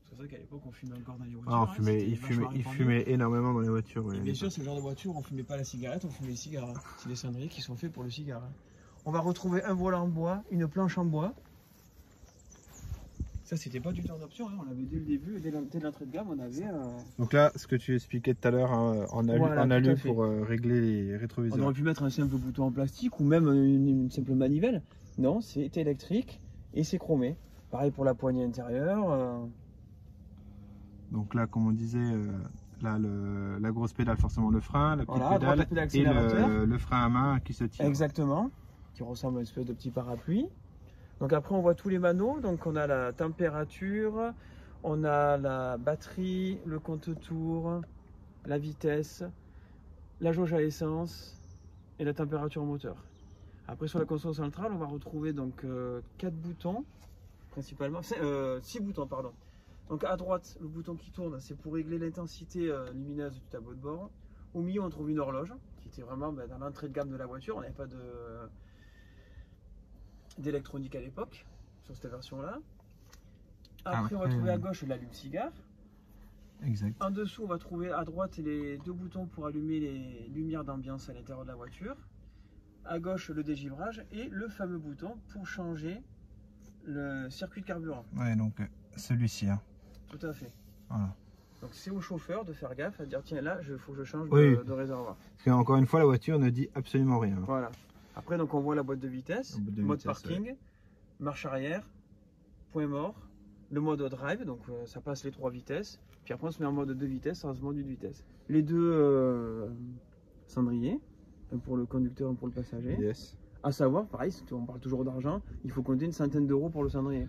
Speaker 2: C'est vrai qu'à l'époque on fumait encore dans les voitures.
Speaker 1: Ah, il fumait énormément dans les voitures.
Speaker 2: Ouais, et bien sûr, ce genre de voiture, on ne fumait pas la cigarette, on fumait les cigares. C'est des cendriers qui sont faits pour le cigare. On va retrouver un volant en bois, une planche en bois. Ça, c'était pas du tout en option, hein. On l'avait dès le début, dès l'entrée de gamme, on avait.
Speaker 1: Donc là, ce que tu expliquais tout à l'heure en alu pour régler les rétroviseurs.
Speaker 2: On aurait pu mettre un simple bouton en plastique ou même une simple manivelle. Non, c'est électrique et c'est chromé. Pareil pour la poignée intérieure.
Speaker 1: Donc là, comme on disait, là, la grosse pédale, forcément le frein, la petite pédale et le frein à main qui se tire.
Speaker 2: Exactement, qui ressemble à une espèce de petit parapluie. Donc après, on voit tous les manos. Donc on a la température, on a la batterie, le compte-tours, la vitesse, la jauge à essence et la température moteur. Après, sur la console centrale, on va retrouver donc 4 boutons, principalement, 6 boutons, pardon. Donc à droite, le bouton qui tourne, c'est pour régler l'intensité lumineuse du tableau de bord. Au milieu, on trouve une horloge qui était vraiment dans l'entrée de gamme de la voiture. On n'avait pas d'électronique à l'époque sur cette version-là. Après, on va trouver à gauche l'allume-cigare.
Speaker 1: Exact.
Speaker 2: En dessous, on va trouver à droite les 2 boutons pour allumer les lumières d'ambiance à l'intérieur de la voiture. À gauche, le dégivrage et le fameux bouton pour changer le circuit de carburant.
Speaker 1: Ouais, donc celui-ci. Hein.
Speaker 2: Tout à fait.
Speaker 1: Voilà.
Speaker 2: Donc c'est au chauffeur de faire gaffe, à dire tiens là, il faut que je change
Speaker 1: Oui.
Speaker 2: de réservoir.
Speaker 1: Parce qu'encore une fois, la voiture ne dit absolument rien.
Speaker 2: Voilà. Après, donc on voit la boîte de vitesse, mode parking, marche arrière, point mort, le mode drive, donc ça passe les 3 vitesses. Puis après, on se met en mode 2 vitesses, changement d'une vitesse. Les deux cendriers, un pour le conducteur, un pour le passager.
Speaker 1: Yes.
Speaker 2: À savoir, pareil, on parle toujours d'argent, il faut compter une centaine d'euros pour le cendrier.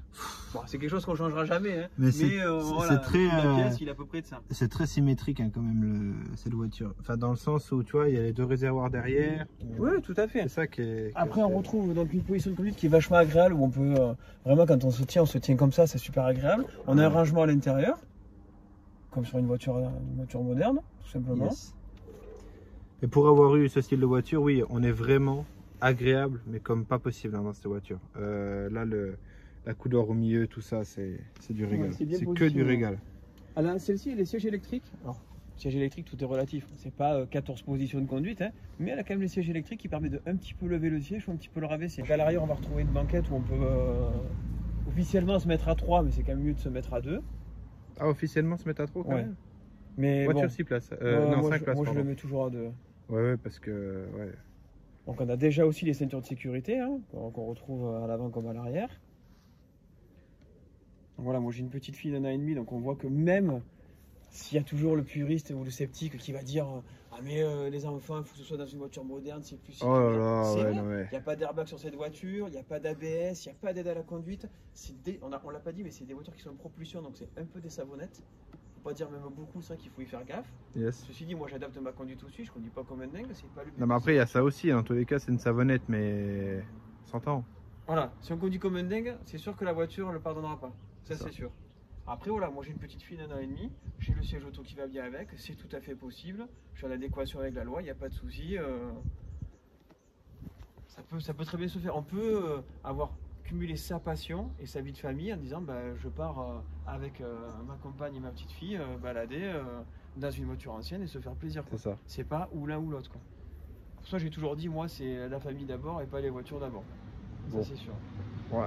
Speaker 2: Bon, c'est quelque chose qu'on ne changera jamais, hein, mais voilà,
Speaker 1: très,
Speaker 2: la pièce, il est à peu près de ça.
Speaker 1: C'est très symétrique hein, quand même cette voiture. Enfin, dans le sens où tu vois, il y a les 2 réservoirs derrière.
Speaker 2: Oui, tout à fait.
Speaker 1: C'est ça qui est.
Speaker 2: Après, on retrouve donc une position de conduite qui est vachement agréable, où on peut vraiment, quand on se tient comme ça, c'est super agréable. On a un rangement à l'intérieur, comme sur une voiture moderne, tout simplement.
Speaker 1: Yes. Et pour avoir eu ce style de voiture, oui, on est vraiment agréable, mais comme pas possible hein, dans cette voiture. Là, la couleur au milieu, tout ça, c'est du régal.
Speaker 2: Ouais,
Speaker 1: c'est que du régal.
Speaker 2: Alors, celle-ci, les sièges électriques. Alors, siège électrique, tout est relatif. C'est pas 14 positions de conduite, hein, mais elle a quand même les sièges électriques qui permettent de un petit peu lever le siège ou un petit peu le rabaisser. À l'arrière, on va retrouver une banquette où on peut officiellement se mettre à 3, mais c'est quand même mieux de se mettre à 2.
Speaker 1: Ah, officiellement se mettre à 3 quand même.
Speaker 2: Mais
Speaker 1: voiture
Speaker 2: bon,
Speaker 1: 6 places. Non, 5 places.
Speaker 2: Moi,
Speaker 1: pardon.
Speaker 2: je le mets toujours à 2.
Speaker 1: Ouais, parce que. Ouais.
Speaker 2: Donc on a déjà aussi les ceintures de sécurité hein, qu'on retrouve à l'avant comme à l'arrière. Voilà, moi j'ai une petite fille d'1 an et demi, donc on voit que même s'il y a toujours le puriste ou le sceptique qui va dire ah mais les enfants, il faut que ce soit dans une voiture moderne, c'est plus sécurisé.
Speaker 1: Oh là là,
Speaker 2: c'est
Speaker 1: ouais,
Speaker 2: vrai.
Speaker 1: non, ouais.
Speaker 2: Il n'y a pas d'airbag sur cette voiture, il n'y a pas d'ABS, il n'y a pas d'aide à la conduite. On l'a pas dit, mais c'est des voitures qui sont en propulsion, donc c'est un peu des savonnettes. Pas dire même beaucoup, c'est vrai qu'il faut y faire gaffe.
Speaker 1: Yes.
Speaker 2: Ceci dit, moi j'adapte ma conduite aussi, je conduis pas comme un dingue, c'est pas le but.
Speaker 1: Non, mais après, il y a ça aussi. Dans tous les cas, c'est une savonnette, mais 100 ans.
Speaker 2: Voilà, si on conduit comme un dingue, c'est sûr que la voiture ne le pardonnera pas. Ça, c'est sûr. Après, voilà, moi j'ai une petite fille d'1 an et demi, j'ai le siège auto qui va bien avec, c'est tout à fait possible. Je suis en adéquation avec la loi, il n'y a pas de souci. Ça peut très bien se faire. On peut avoir cumuler sa passion et sa vie de famille en disant bah, je pars avec ma compagne et ma petite fille balader dans une voiture ancienne et se faire plaisir.
Speaker 1: C'est ça.
Speaker 2: C'est pas ou l'un ou l'autre. Pour ça j'ai toujours dit moi c'est la famille d'abord et pas les voitures d'abord.
Speaker 1: Bon.
Speaker 2: Ça c'est sûr.
Speaker 1: Ouais,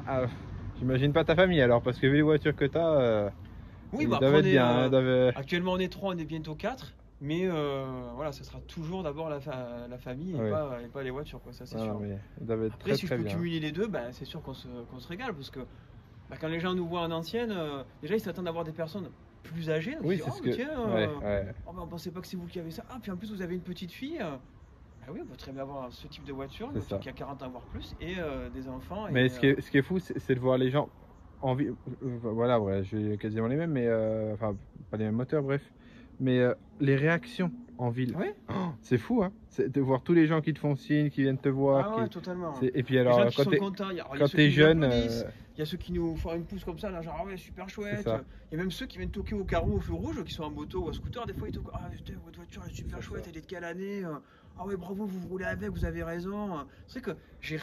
Speaker 1: j'imagine pas ta famille alors parce que vu les voitures que tu as,
Speaker 2: oui, bah,
Speaker 1: doivent être bien.
Speaker 2: Actuellement on est 3, on est bientôt 4. Mais voilà, ça sera toujours d'abord la famille et, et pas les voitures, quoi, ça c'est sûr.
Speaker 1: Mais être
Speaker 2: après, si je peux cumuler les deux, bah, c'est sûr qu'on se régale parce que bah, quand les gens nous voient en ancienne, déjà ils s'attendent à avoir des personnes plus âgées. Donc
Speaker 1: oui,
Speaker 2: ils
Speaker 1: c'est
Speaker 2: disent,
Speaker 1: ce que.
Speaker 2: Oh, bah, on pensait pas que c'est vous qui avez ça. Ah, puis en plus vous avez une petite fille. Ah oui, on peut très bien avoir ce type de voiture, une voiture qui a 40 ans voire plus, et des enfants.
Speaker 1: Mais ce qui est fou, c'est de voir les gens en vie. Voilà, ouais, j'ai quasiment les mêmes, mais enfin, pas les mêmes moteurs, bref. Mais les réactions en ville, oh, c'est fou, hein, de voir tous les gens qui te font signe, qui viennent te voir.
Speaker 2: Ah ouais, totalement.
Speaker 1: Et puis alors, quand t'es jeune,
Speaker 2: il y a ceux qui nous font une pouce comme ça, là, genre ah ouais, super chouette. Il y a même ceux qui viennent toquer au carreau, au feu rouge, qui sont en moto ou à scooter. Des fois, ils toquent, ah putain, votre voiture est super chouette, elle est de quelle année? Ah ouais, bravo, vous roulez avec, vous avez raison. C'est que j'ai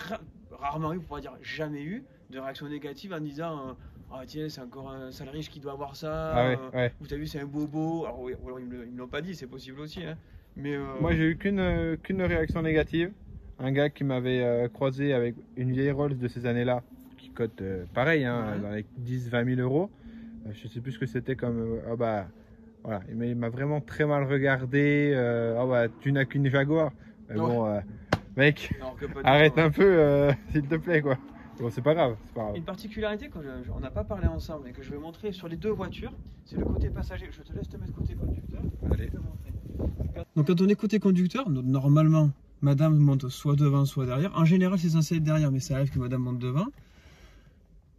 Speaker 2: rarement eu, pour pas dire jamais eu, de réaction négative en disant. Ah tiens, c'est encore un sale riche qui doit avoir ça.
Speaker 1: Ah ouais.
Speaker 2: Vous avez vu, c'est un bobo. Alors, oui, alors ils me l'ont pas dit, c'est possible aussi. Hein. Mais
Speaker 1: moi, j'ai eu qu'une réaction négative. Un gars qui m'avait croisé avec une vieille Rolls de ces années-là, qui cote pareil, hein, dans les 10-20 000 euros. Je sais plus ce que c'était comme. Voilà. Il m'a vraiment très mal regardé. Tu n'as qu'une Jaguar. Mais bon, mec, arrête un peu, s'il te plaît, quoi. Bon, c'est pas grave.
Speaker 2: Une particularité qu'on n'a pas parlé ensemble et que je vais montrer sur les deux voitures, c'est le côté passager. Je te laisse te mettre côté conducteur.
Speaker 1: Allez.
Speaker 2: Donc quand on est côté conducteur, normalement, madame monte soit devant, soit derrière. En général, c'est censé être derrière, mais ça arrive que madame monte devant.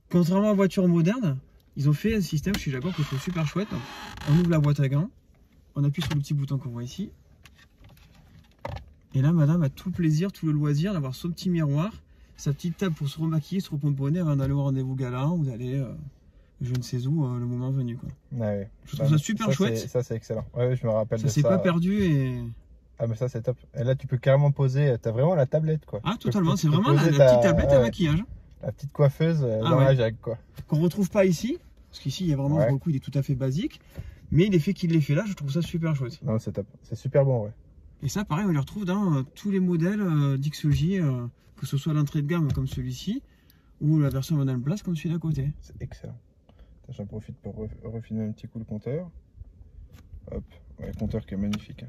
Speaker 2: Contrairement aux voitures modernes, ils ont fait un système chez Jaguar que je trouve super chouette. Donc, on ouvre la boîte à gants, on appuie sur le petit bouton qu'on voit ici. Et là, madame a tout le plaisir, tout le loisir d'avoir son petit miroir, sa petite table pour se remaquiller, se repomponner avant d'aller au rendez-vous galant ou d'aller je ne sais où le moment venu, quoi.
Speaker 1: Ouais.
Speaker 2: Je trouve ça super chouette.
Speaker 1: Ça c'est excellent. Ouais, je me rappelle
Speaker 2: ça. Ça s'est pas perdu et...
Speaker 1: Ah mais ça c'est top. Et là tu peux carrément poser, t'as vraiment la tablette, quoi.
Speaker 2: Ah totalement, c'est vraiment la petite tablette à maquillage.
Speaker 1: La petite coiffeuse dans la Jag, quoi.
Speaker 2: Qu'on retrouve pas ici, parce qu'ici il y a vraiment pour le coup il est tout à fait basique. Mais l'effet qu'il l'ait fait là, je trouve ça super chouette.
Speaker 1: Non, c'est top, c'est super bon, ouais.
Speaker 2: Et ça pareil, on les retrouve dans tous les modèles d'XJ, que ce soit l'entrée de gamme comme celui-ci, ou la version modèle place comme celui d'à côté.
Speaker 1: C'est excellent. J'en profite pour refiner un petit coup le compteur. Hop, ouais, compteur qui est magnifique.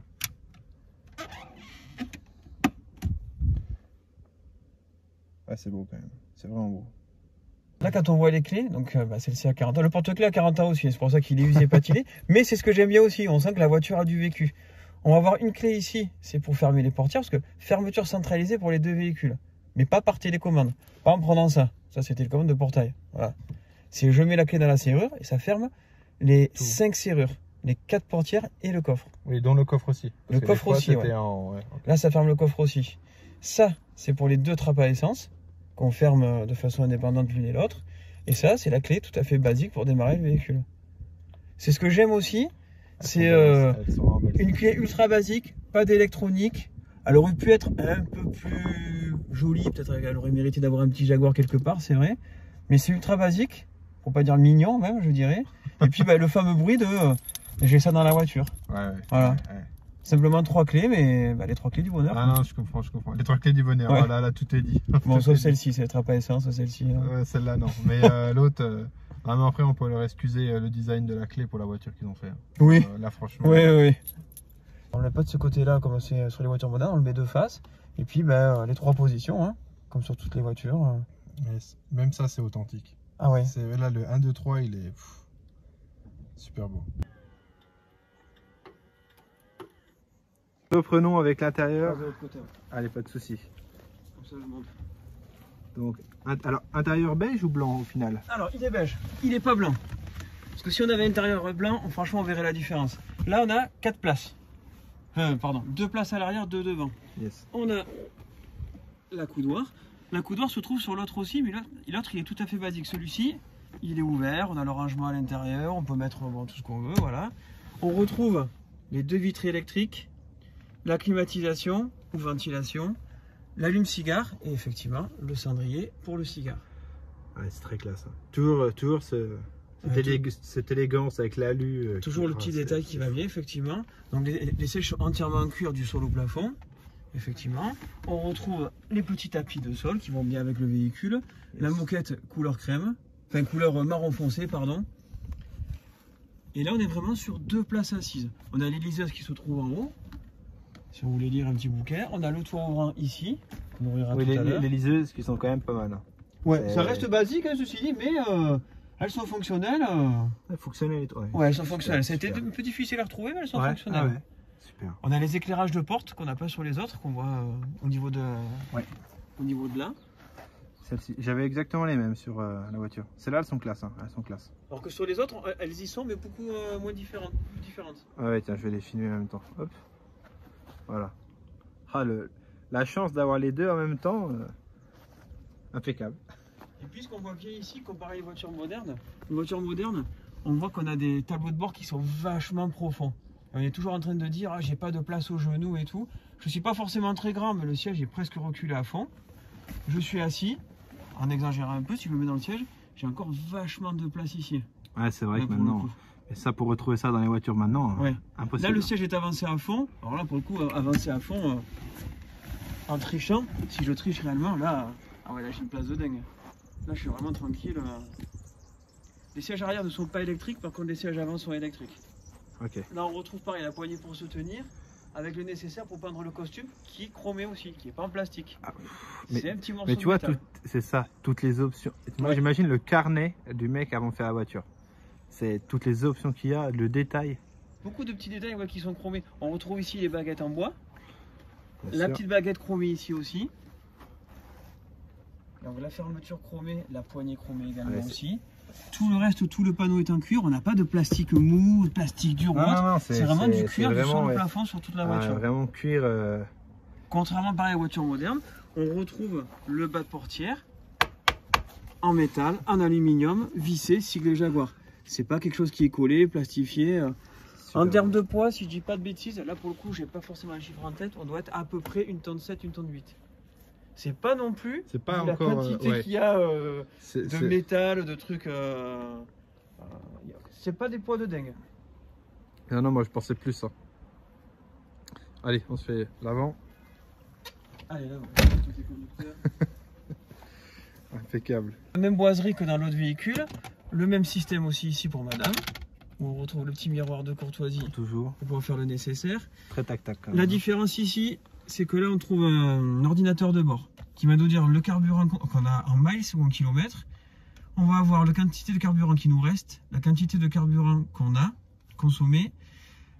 Speaker 1: Ah, c'est beau quand même, c'est vraiment beau.
Speaker 2: Là, quand on voit les clés, donc celle-ci à 40 ans, le porte-clés à 40 ans aussi, c'est pour ça qu'il est usé, patiné. Mais c'est ce que j'aime bien aussi, on sent que la voiture a du vécu. On va avoir une clé ici, c'est pour fermer les portières, parce que fermeture centralisée pour les deux véhicules, mais pas par télécommande, pas en prenant ça. Ça, c'est télécommande de portail. Voilà. C'est je mets la clé dans la serrure et ça ferme les 5 serrures, les 4 portières et le coffre.
Speaker 1: Oui, dont le coffre aussi.
Speaker 2: Le coffre aussi, ouais.
Speaker 1: Okay.
Speaker 2: Là, ça ferme le coffre aussi. Ça, c'est pour les deux trappes à essence, qu'on ferme de façon indépendante l'une et l'autre. Et ça, c'est la clé tout à fait basique pour démarrer le véhicule. C'est ce que j'aime aussi. C'est une clé ultra basique, pas d'électronique. Elle aurait pu être un peu plus jolie, peut-être elle aurait mérité d'avoir un petit Jaguar quelque part, c'est vrai. Mais c'est ultra basique, pour pas dire mignon même, je dirais. Et puis le fameux bruit de j'ai ça dans la voiture.
Speaker 1: Ouais,
Speaker 2: voilà.
Speaker 1: Ouais.
Speaker 2: Simplement 3 clés, mais les 3 clés du bonheur.
Speaker 1: Ah non, je comprends. Les 3 clés du bonheur, ouais. Voilà, là tout est dit.
Speaker 2: Bon, sauf celle-ci, c'est la trappe à essence, celle-ci.
Speaker 1: Ouais, celle-là non. Mais l'autre, vraiment après on peut leur excuser le design de la clé pour la voiture qu'ils ont fait.
Speaker 2: Oui.
Speaker 1: Là franchement.
Speaker 2: Oui. On ne le met pas de ce côté-là comme c'est sur les voitures modernes, on le met de face. Et puis les 3 positions, hein, comme sur toutes les voitures.
Speaker 1: Même ça c'est authentique.
Speaker 2: Ah ouais.
Speaker 1: Là le 1, 2, 3 il est super beau. Reprenons avec l'intérieur. Allez, pas de souci.
Speaker 2: Comme ça, je monte.
Speaker 1: Donc, alors, intérieur beige ou blanc au final?
Speaker 2: Alors, il est beige. Il n'est pas blanc. Parce que si on avait intérieur blanc, franchement, on verrait la différence. Là, on a 4 places. Pardon, 2 places à l'arrière, 2 devant.
Speaker 1: Yes.
Speaker 2: On a la coudoir. La coudoir se trouve sur l'autre aussi, mais l'autre, il est tout à fait basique. Celui-ci, il est ouvert. On a le rangement à l'intérieur. On peut mettre tout ce qu'on veut. Voilà. On retrouve les 2 vitres électriques, la climatisation ou ventilation, l'allume-cigare et effectivement le cendrier pour le cigare.
Speaker 1: Ouais, c'est très classe. Hein. Toujours cette élégance avec l'alu.
Speaker 2: Toujours le petit détail qui va bien, effectivement. Donc les sièges sont entièrement en cuir du sol au plafond. Effectivement. On retrouve les petits tapis de sol qui vont bien avec le véhicule. Yes. La moquette couleur crème, enfin couleur marron foncé, pardon. Et là, on est vraiment sur 2 places assises. On a les liseuses qui se trouvent en haut. Si vous voulez lire un petit bouquin, on a le toit ouvrant ici. On ouvrira tout à l'heure.
Speaker 1: Les liseuses qui sont quand même pas mal. Hein.
Speaker 2: Ouais, ça reste basique, hein, ceci dit, mais elles sont fonctionnelles.
Speaker 1: Fonctionnelles,
Speaker 2: ouais, elles sont fonctionnelles. C'était un peu difficile à retrouver, mais elles sont fonctionnelles.
Speaker 1: Ah ouais. Super.
Speaker 2: On a les éclairages de porte qu'on n'a pas sur les autres, qu'on voit au niveau de là.
Speaker 1: J'avais exactement les mêmes sur la voiture. Celles-là, elles sont classe. Hein. Elles sont classe.
Speaker 2: Alors que sur les autres, elles y sont, mais beaucoup moins différentes.
Speaker 1: Ah ouais, tiens, je vais les filmer en même temps. Hop. Voilà. Ah, la chance d'avoir les deux en même temps, impeccable.
Speaker 2: Et puis ce qu'on voit bien ici, comparé aux voitures modernes, on voit qu'on a des tableaux de bord qui sont vachement profonds. Et on est toujours en train de dire, ah, j'ai pas de place aux genoux et tout. Je suis pas forcément très grand, mais le siège est presque reculé à fond. Je suis assis, en exagérant un peu, si je me mets dans le siège, j'ai encore vachement de place ici.
Speaker 1: Ouais, c'est vrai que maintenant... Et ça, pour retrouver ça dans les voitures maintenant,
Speaker 2: ouais.
Speaker 1: Impossible.
Speaker 2: Là, le siège est avancé à fond. Alors là, pour le coup, avancé à fond, en trichant, si je triche réellement, là, ah ouais, là j'ai une place de dingue. Là, je suis vraiment tranquille. Les sièges arrière ne sont pas électriques, par contre, les sièges avant sont électriques.
Speaker 1: Okay.
Speaker 2: Là, on retrouve pareil la poignée pour se tenir, avec le nécessaire pour peindre le costume, qui est chromé aussi, qui n'est pas en plastique. Ah, c'est un petit morceau.
Speaker 1: Mais tu vois, c'est ça, toutes les options. Moi, j'imagine le carnet du mec avant de faire la voiture. C'est toutes les options qu'il y a, le détail.
Speaker 2: Beaucoup de petits détails qui sont chromés. On retrouve ici les baguettes en bois. La petite baguette chromée ici aussi. Donc la fermeture chromée, la poignée chromée également aussi. Tout le reste, tout le panneau est en cuir. On n'a pas de plastique mou, de plastique dur. C'est vraiment du cuir sur le plafond, sur toute la voiture.
Speaker 1: Vraiment cuir.
Speaker 2: Contrairement pareil aux voitures modernes, on retrouve le bas de portière en métal, en aluminium, vissé, sigle Jaguar. C'est pas quelque chose qui est collé, plastifié. En termes de poids, si je dis pas de bêtises, là pour le coup, j'ai pas forcément un chiffre en tête, on doit être à peu près 1,7 tonne, 1,8 tonne. C'est pas non plus la quantité qu'il y a de métal, de trucs. C'est pas des poids de dingue.
Speaker 1: Non, moi je pensais plus ça. Allez, on se fait l'avant.
Speaker 2: Allez, l'avant.
Speaker 1: Impeccable.
Speaker 2: La même boiserie que dans l'autre véhicule. Le même système aussi ici pour madame. où on retrouve le petit miroir de courtoisie
Speaker 1: Toujours.
Speaker 2: pour pouvoir faire le nécessaire.
Speaker 1: Très tac-tac.
Speaker 2: La différence ici, c'est que là on trouve un ordinateur de bord qui va nous dire le carburant qu'on a en miles ou en kilomètres. On va avoir la quantité de carburant qui nous reste, la quantité de carburant qu'on a consommé,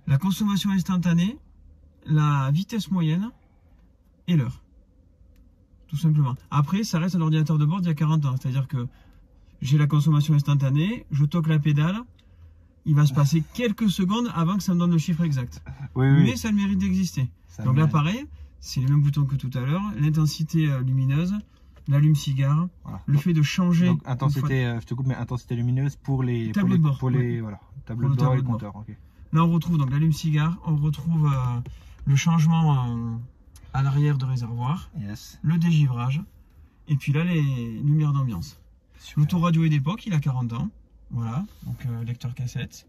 Speaker 2: la consommation instantanée, la vitesse moyenne et l'heure. Tout simplement. Après, ça reste un ordinateur de bord d'il y a 40 ans. C'est-à-dire que j'ai la consommation instantanée, je toque la pédale, il va se passer quelques secondes avant que ça me donne le chiffre exact.
Speaker 1: Oui, oui.
Speaker 2: Mais ça a le mérite d'exister. Donc là, pareil, c'est les mêmes boutons que tout à l'heure. L'intensité lumineuse, l'allume-cigare,
Speaker 1: voilà.
Speaker 2: Le fait de changer...
Speaker 1: Donc, intensité, je te coupe, mais intensité lumineuse pour les
Speaker 2: tableaux de bord.
Speaker 1: Pour les, voilà, tableau de bord et le compteur. Okay.
Speaker 2: Là, on retrouve donc l'allume-cigare, on retrouve le changement à l'arrière de réservoir,
Speaker 1: yes.
Speaker 2: Le dégivrage, et puis là, les lumières d'ambiance. L'autoradio est d'époque, il a 40 ans. Voilà, donc lecteur cassette.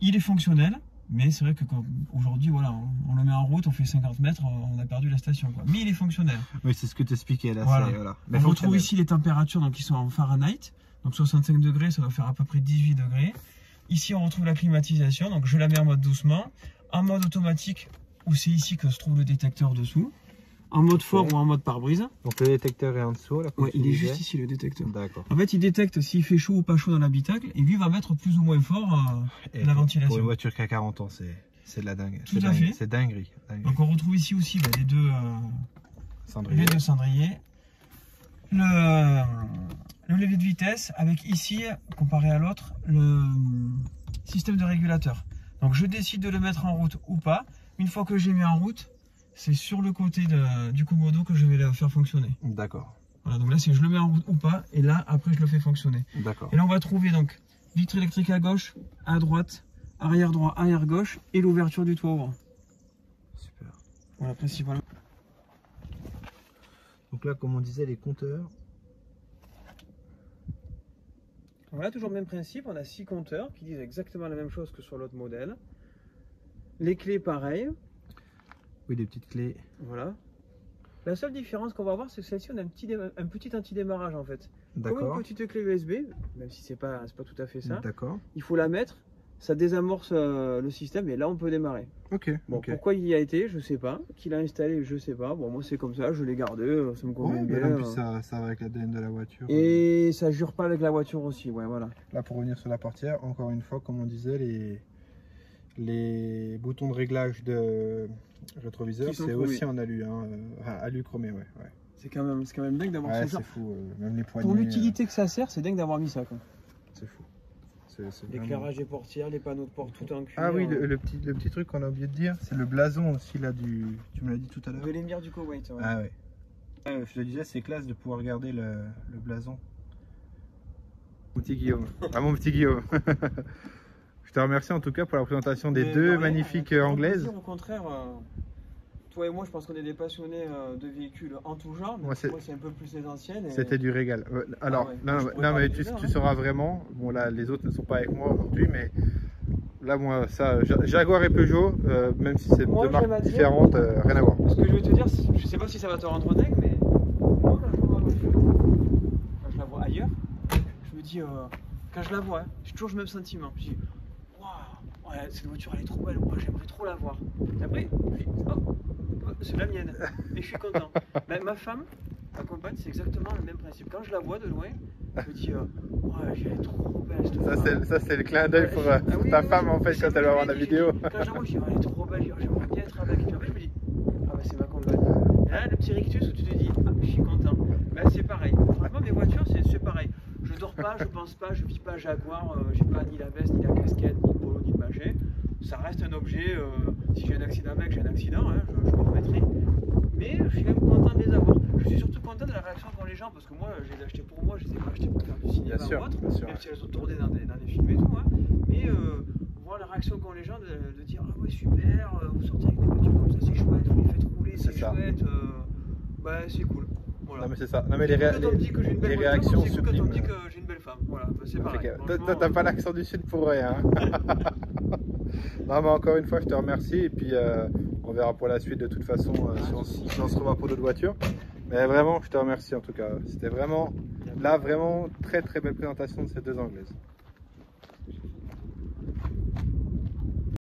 Speaker 2: Il est fonctionnel, mais c'est vrai qu'aujourd'hui, voilà, on le met en route, on fait 50 mètres, on a perdu la station, quoi. Mais il est fonctionnel.
Speaker 1: Oui, c'est ce que tu expliquais là.
Speaker 2: Voilà.
Speaker 1: Voilà.
Speaker 2: On retrouve ici les températures donc, qui sont en Fahrenheit. Donc 65 degrés, ça va faire à peu près 18 degrés. Ici, on retrouve la climatisation. Donc je la mets en mode doucement. En mode automatique, où c'est ici que se trouve le détecteur dessous. En mode fort ou en mode pare-brise.
Speaker 1: Donc le détecteur est en dessous là.
Speaker 2: Ouais, il est juste ici le détecteur.
Speaker 1: D'accord.
Speaker 2: En fait, il détecte s'il fait chaud ou pas chaud dans l'habitacle et lui va mettre plus ou moins fort la ventilation.
Speaker 1: Pour une voiture qui a 40 ans, c'est de la dingue.
Speaker 2: Tout à fait.
Speaker 1: C'est dinguerie.
Speaker 2: Donc on retrouve ici aussi les deux cendriers. Le levier de vitesse avec ici, comparé à l'autre, le système de régulateur. Donc je décide de le mettre en route ou pas. Une fois que j'ai mis en route, c'est sur le côté du commodo que je vais le faire fonctionner.
Speaker 1: D'accord.
Speaker 2: Voilà, donc là c'est je le mets en route ou pas, et là après je le fais fonctionner.
Speaker 1: D'accord.
Speaker 2: Et là on va trouver donc vitre électrique à gauche, à droite, arrière droit, arrière gauche, et l'ouverture du toit ouvrant.
Speaker 1: Super.
Speaker 2: Voilà principalement.
Speaker 1: Donc là, comme on disait, les compteurs.
Speaker 2: Voilà, toujours le même principe, on a 6 compteurs qui disent exactement la même chose que sur l'autre modèle. Les clés pareil.
Speaker 1: Oui, des petites clés.
Speaker 2: Voilà. La seule différence qu'on va avoir, c'est que celle-ci, on a un petit anti-démarrage en fait. Comme une petite clé USB, même si c'est pas tout à fait ça.
Speaker 1: D'accord.
Speaker 2: Il faut la mettre, ça désamorce le système et là on peut démarrer.
Speaker 1: Ok.
Speaker 2: Bon, pourquoi il y a été, je sais pas. Qui l'a installé, je sais pas. Bon, moi c'est comme ça, je l'ai gardé, ça me convient bien.
Speaker 1: En plus, ça va avec l'ADN de la voiture.
Speaker 2: Et ça jure pas avec la voiture aussi, ouais, voilà.
Speaker 1: Là, pour revenir sur la portière, encore une fois, comme on disait, les boutons de réglage de rétroviseur, c'est aussi en alu, hein, alu chromé, ouais.
Speaker 2: C'est quand même dingue d'avoir ça.
Speaker 1: C'est fou, même les poignées.
Speaker 2: Pour l'utilité que ça sert, c'est dingue d'avoir mis ça, quoi.
Speaker 1: C'est fou.
Speaker 2: L'éclairage des portières, les panneaux de porte tout en cuir.
Speaker 1: Ah oui, le petit truc qu'on a oublié de dire, c'est le blason aussi là tu me l'as dit tout à l'heure.
Speaker 2: De l'émir du Koweït. Ouais.
Speaker 1: Ah ouais. Je te disais, c'est classe de pouvoir regarder le blason. Mon petit Guillaume. Ah mon petit Guillaume. Je te remercie en tout cas pour la présentation des deux magnifiques anglaises.
Speaker 2: Au contraire, toi et moi, je pense qu'on est des passionnés de véhicules en tout genre. Mais moi, c'est un peu plus essentiel.
Speaker 1: C'était du régal. Alors, non mais tu sauras vraiment. Bon là, les autres ne sont pas avec moi aujourd'hui, mais là, moi, ça, Jaguar et Peugeot, même si c'est deux marques différentes, rien à voir.
Speaker 2: Ce que je veux te dire, je sais pas si ça va te rendre dingue, mais moi, quand je vois ma voiture, quand je la vois ailleurs, je me dis, quand je la vois, j'ai toujours le même sentiment. Je dis, waouh, ouais, cette voiture elle est trop belle, moi j'aimerais trop la voir. Et après, je dis, oh, c'est la mienne, et je suis content. Mais ma femme, ma compagne, c'est exactement le même principe. Quand je la vois de loin, je me dis, ouais, elle est trop belle cette femme.
Speaker 1: Ça, c'est le clin d'œil pour ta femme en fait quand elle va voir la vidéo.
Speaker 2: Quand je la vois, je dis, elle est trop belle, j'aimerais bien être avec. Et puis après, je me dis, ah bah c'est ma compagne. Et là, le petit rictus où tu te dis, ah, je suis content. Ben, c'est pareil. Franchement, mes voitures, c'est pareil. Je dors pas, je pense pas, je vis pas Jaguar, j'ai pas ni la veste, ni la casquette, ni le polo, ni le machin. Ça reste un objet, si j'ai un accident avec, j'ai un accident, hein, je me remettrai. Mais je suis quand même content de les avoir. Je suis surtout content de la réaction qu'ont les gens, parce que moi, je les ai achetés pour moi, je les ai pas achetés pour faire du cinéma ou autre, même si elles sont tournées dans des films et tout. Hein. Mais voir la réaction qu'ont les gens de dire, ah ouais, super, vous sortez avec des voitures comme ça, c'est chouette, vous les faites rouler, c'est chouette, bah c'est cool. Voilà.
Speaker 1: Non mais c'est ça. Non mais les
Speaker 2: réactions
Speaker 1: sublimes.
Speaker 2: Quand on me dit que j'ai une belle femme, voilà, c'est pareil.
Speaker 1: Toi t'as pas l'accent du sud pour rien. Non mais encore une fois je te remercie et puis on verra pour la suite de toute façon si on se revoit pour d'autres voitures. Mais vraiment je te remercie en tout cas. C'était vraiment très très belle présentation de ces deux anglaises.